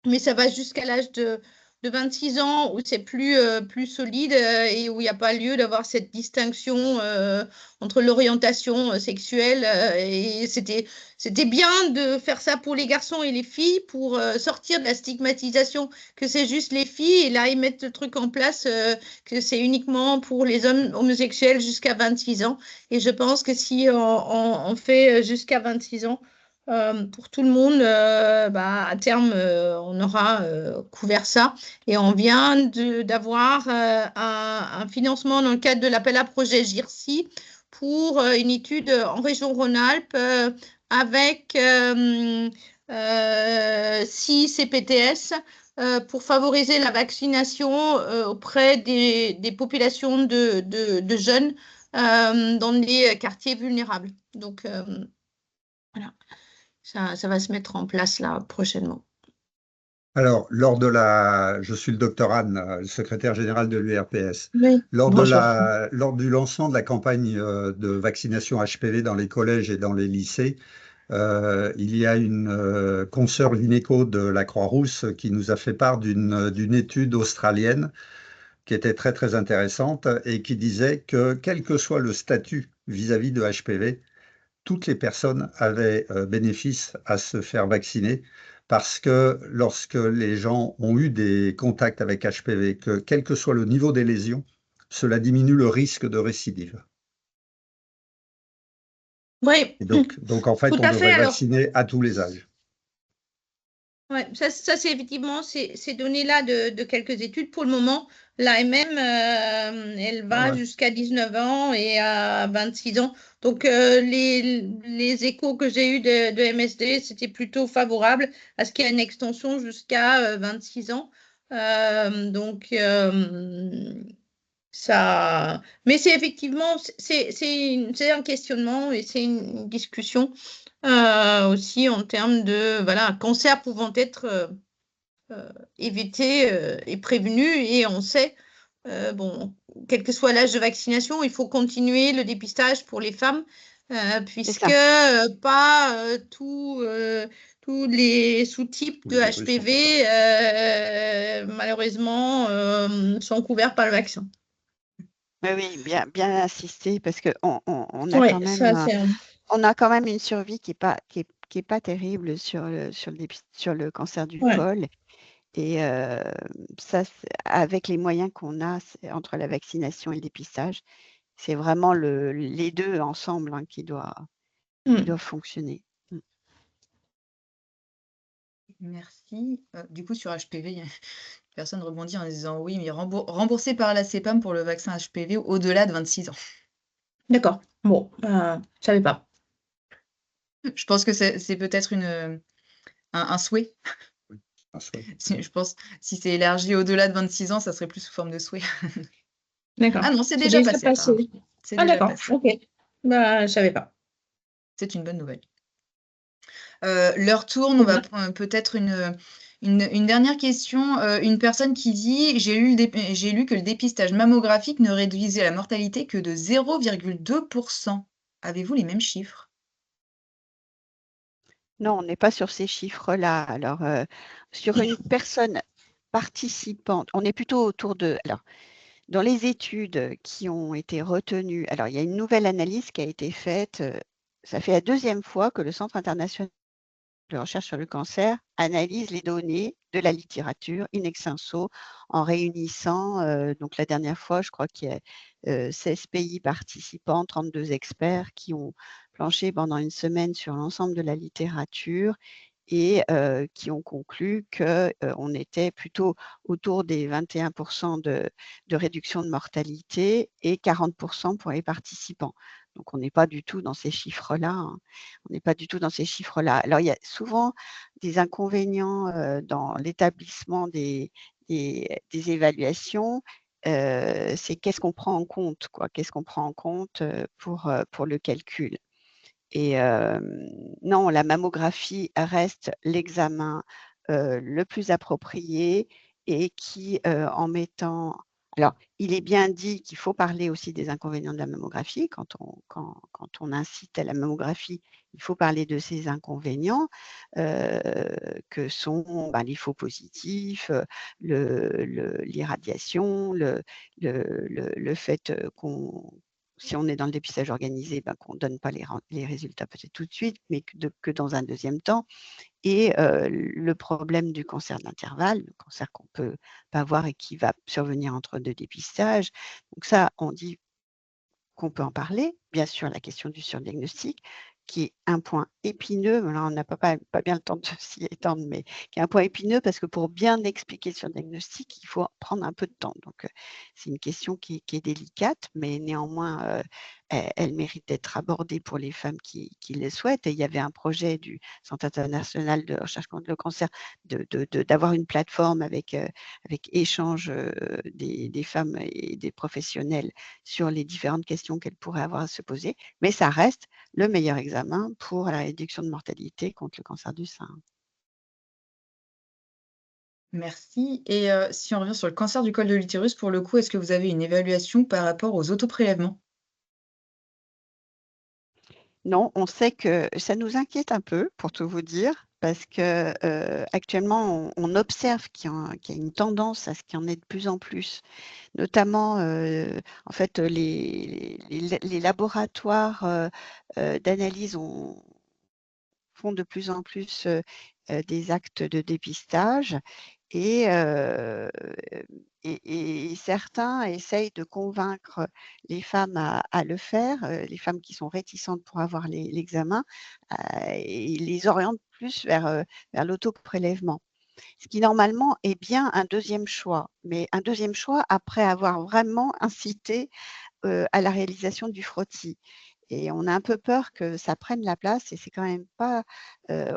Speaker 3: mais ça va jusqu'à l'âge de 26 ans où c'est plus solide et où il n'y a pas lieu d'avoir cette distinction entre l'orientation sexuelle. Et c'était bien de faire ça pour les garçons et les filles pour sortir de la stigmatisation que c'est juste les filles. Et là, ils mettent le truc en place que c'est uniquement pour les hommes homosexuels jusqu'à 26 ans. Et je pense que si on fait jusqu'à 26 ans, pour tout le monde, à terme, on aura couvert ça. Et on vient d'avoir un financement dans le cadre de l'appel à projet GIRSI pour une étude en région Rhône-Alpes avec 6 CPTS pour favoriser la vaccination auprès des populations de jeunes dans les quartiers vulnérables. Donc, voilà. Ça va se mettre en place là prochainement.
Speaker 4: Alors, je suis le docteur Anne, secrétaire général de l'URPS.
Speaker 3: Oui,
Speaker 4: Lors
Speaker 3: bonjour.
Speaker 4: du lancement de la campagne de vaccination HPV dans les collèges et dans les lycées, il y a une consoeur gynéco de la Croix-Rousse qui nous a fait part d'une étude australienne qui était très très intéressante et qui disait que quel que soit le statut vis-à-vis de HPV, toutes les personnes avaient bénéfice à se faire vacciner parce que lorsque les gens ont eu des contacts avec HPV, que quel que soit le niveau des lésions, cela diminue le risque de récidive.
Speaker 3: Oui,
Speaker 4: Et donc en fait,
Speaker 3: tout
Speaker 4: on
Speaker 3: à fait.
Speaker 4: devrait
Speaker 3: Alors,
Speaker 4: vacciner à tous les âges.
Speaker 3: ouais, ça c'est effectivement ces données-là de quelques études. Pour le moment, l'AMM, elle va
Speaker 4: Ouais.
Speaker 3: jusqu'à 19 ans et à 26 ans. Donc, les échos que j'ai eus de MSD, c'était plutôt favorable à ce qu'il y ait une extension jusqu'à 26 ans. Donc, ça... Mais c'est effectivement, c'est un questionnement et c'est une discussion aussi en termes de cancer pouvant être évité et prévenu. Et on sait, bon, quel que soit l'âge de vaccination, il faut continuer le dépistage pour les femmes puisque pas tous les sous-types de HPV, malheureusement, sont couverts par le vaccin.
Speaker 2: Oui, bien insister parce qu'on a
Speaker 3: Oui,
Speaker 2: quand même,
Speaker 3: ça c'est
Speaker 2: on a quand même une survie qui est qui n'est pas terrible sur le cancer du
Speaker 3: Ouais.
Speaker 2: col. Et ça, avec les moyens qu'on a entre la vaccination et le dépistage, c'est vraiment les deux ensemble qui doivent fonctionner.
Speaker 1: Merci. Du coup, sur HPV, personne rebondit en disant oui, mais remboursé par la CPAM pour le vaccin HPV au-delà de 26 ans.
Speaker 3: D'accord. Bon, je ne savais pas.
Speaker 1: Je pense que c'est peut-être un souhait.
Speaker 4: Un souhait.
Speaker 1: Je pense si c'est élargi au-delà de 26 ans, ça serait plus sous forme de souhait.
Speaker 3: D'accord.
Speaker 1: Ah non, c'est déjà passé, apparemment. C'est déjà
Speaker 3: d'accord.
Speaker 1: passé.
Speaker 3: Ok. Je ne savais pas.
Speaker 1: C'est une bonne nouvelle. L'heure tourne, on va peut-être une dernière question. Une personne qui dit: j'ai lu que le dépistage mammographique ne réduisait la mortalité que de 0,2%. Avez-vous les mêmes chiffres?
Speaker 2: Non, on n'est pas sur ces chiffres-là. Alors, sur une personne participante, on est plutôt autour de... Alors, dans les études qui ont été retenues, alors il y a une nouvelle analyse qui a été faite. Ça fait la deuxième fois que le Centre international de recherche sur le cancer analyse les données de la littérature in extenso en réunissant, donc la dernière fois, je crois qu'il y a 16 pays participants, 32 experts qui ont planché pendant une semaine sur l'ensemble de la littérature et qui ont conclu qu'on était plutôt autour des 21% de réduction de mortalité et 40% pour les participants. Donc, on n'est pas du tout dans ces chiffres-là. On n'est pas du tout dans ces chiffres-là. Alors, il y a souvent des inconvénients dans l'établissement des évaluations. C'est qu'est-ce qu'on prend en compte, quoi. Qu'est-ce qu'on prend en compte pour le calcul. Et non, la mammographie reste l'examen le plus approprié et qui, en mettant... Alors, il est bien dit qu'il faut parler aussi des inconvénients de la mammographie. Quand on incite à la mammographie, il faut parler de ces inconvénients que sont les faux positifs, l'irradiation, le fait qu'on... Si on est dans le dépistage organisé, qu'on ne donne pas les résultats peut-être tout de suite, mais que dans un deuxième temps. Et le problème du cancer de l'intervalle, le cancer qu'on ne peut pas voir et qui va survenir entre deux dépistages. Donc ça, on dit qu'on peut en parler. Bien sûr, la question du surdiagnostic, qui est un point épineux. Là, on n'a pas bien le temps de s'y étendre, mais qui est un point épineux parce que pour bien expliquer le surdiagnostic, il faut prendre un peu de temps. Donc, c'est une question qui est délicate, mais néanmoins, elle mérite d'être abordée pour les femmes qui le souhaitent. Et il y avait un projet du Centre international de recherche contre le cancer d'avoir une plateforme avec échange des femmes et des professionnels sur les différentes questions qu'elles pourraient avoir à se poser. Mais ça reste le meilleur examen pour la réduction de mortalité contre le cancer du sein.
Speaker 1: Merci. Et si on revient sur le cancer du col de l'utérus, pour le coup, est-ce que vous avez une évaluation par rapport aux autoprélèvements?
Speaker 2: Non, on sait que ça nous inquiète un peu, pour tout vous dire, parce que actuellement, on observe qu'il y a une tendance à ce qu'il y en ait de plus en plus. Notamment, en fait, les laboratoires d'analyse font de plus en plus des actes de dépistage et, certains essayent de convaincre les femmes à le faire, les femmes qui sont réticentes pour avoir l'examen, et ils les orientent plus vers l'autoprélèvement. Ce qui normalement est bien un deuxième choix, mais un deuxième choix après avoir vraiment incité à la réalisation du frottis. Et on a un peu peur que ça prenne la place et c'est quand même pas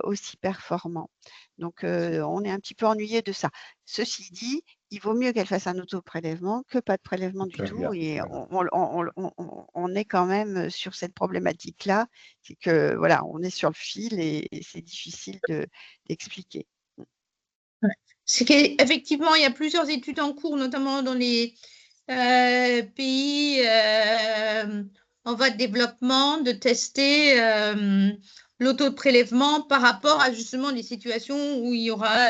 Speaker 2: aussi performant. Donc, on est un petit peu ennuyé de ça. Ceci dit, il vaut mieux qu'elle fasse un autoprélèvement que pas de prélèvement du tout. Et on est quand même sur cette problématique-là. C'est que voilà, on est sur le fil et c'est difficile d'expliquer.
Speaker 3: C'est qu'effectivement, il y a plusieurs études en cours, notamment dans les pays en voie de développement, de tester l'autoprélèvement par rapport à justement des situations où il n'y aura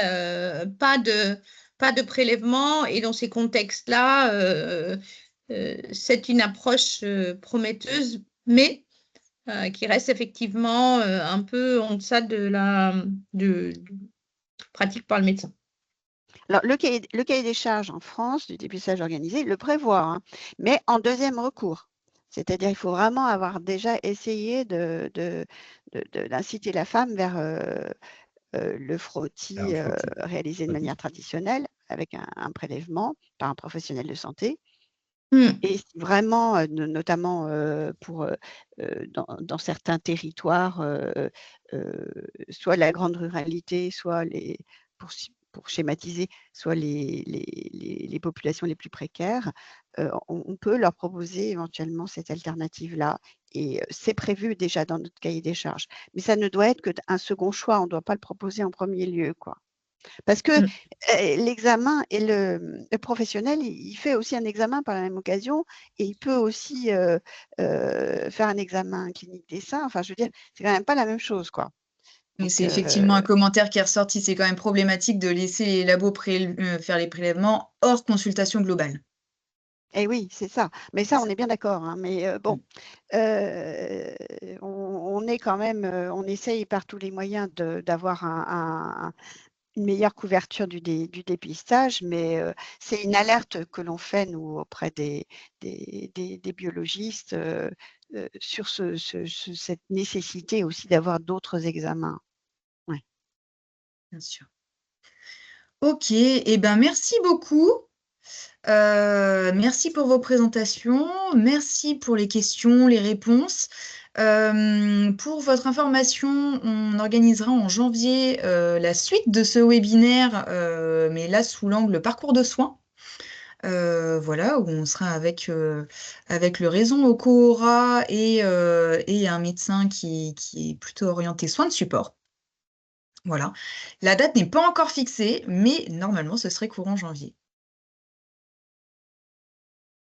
Speaker 3: pas de prélèvement. Et dans ces contextes-là, c'est une approche prometteuse, mais qui reste effectivement un peu en deçà de pratique par le médecin.
Speaker 2: Alors, le cahier des charges en France du dépistage organisé le prévoit, hein, mais en deuxième recours. C'est-à-dire qu'il faut vraiment avoir déjà essayé d'inciter la femme vers le frottis réalisé de manière traditionnelle avec un prélèvement par un professionnel de santé. Et vraiment, notamment dans certains territoires, soit la grande ruralité, soit pour schématiser, soit les populations les plus précaires, on peut leur proposer éventuellement cette alternative-là. Et c'est prévu déjà dans notre cahier des charges. Mais ça ne doit être qu'un second choix, on ne doit pas le proposer en premier lieu, quoi. Parce que l'examen et le professionnel, il fait aussi un examen par la même occasion et il peut aussi faire un examen clinique des seins. Enfin, je veux dire, c'est quand même pas la même chose, quoi.
Speaker 1: Mais
Speaker 2: Donc,
Speaker 1: c'est effectivement un commentaire qui est ressorti. C'est quand même problématique de laisser les labos faire les prélèvements hors consultation globale.
Speaker 2: eh oui, c'est ça. Mais ça, on est bien d'accord, hein. Mais bon, on est quand même, on essaye par tous les moyens d'avoir une meilleure couverture du dépistage, mais c'est une alerte que l'on fait, nous, auprès des biologistes sur cette nécessité aussi d'avoir d'autres examens. Ouais.
Speaker 1: Bien sûr. Ok, et ben merci beaucoup. Merci pour vos présentations, merci pour les questions, les réponses. Pour votre information, on organisera en janvier la suite de ce webinaire, mais là sous l'angle parcours de soins. Voilà, où on sera avec le réseau Ocoora et un médecin qui est plutôt orienté soins de support. Voilà. La date n'est pas encore fixée, mais normalement ce serait courant janvier.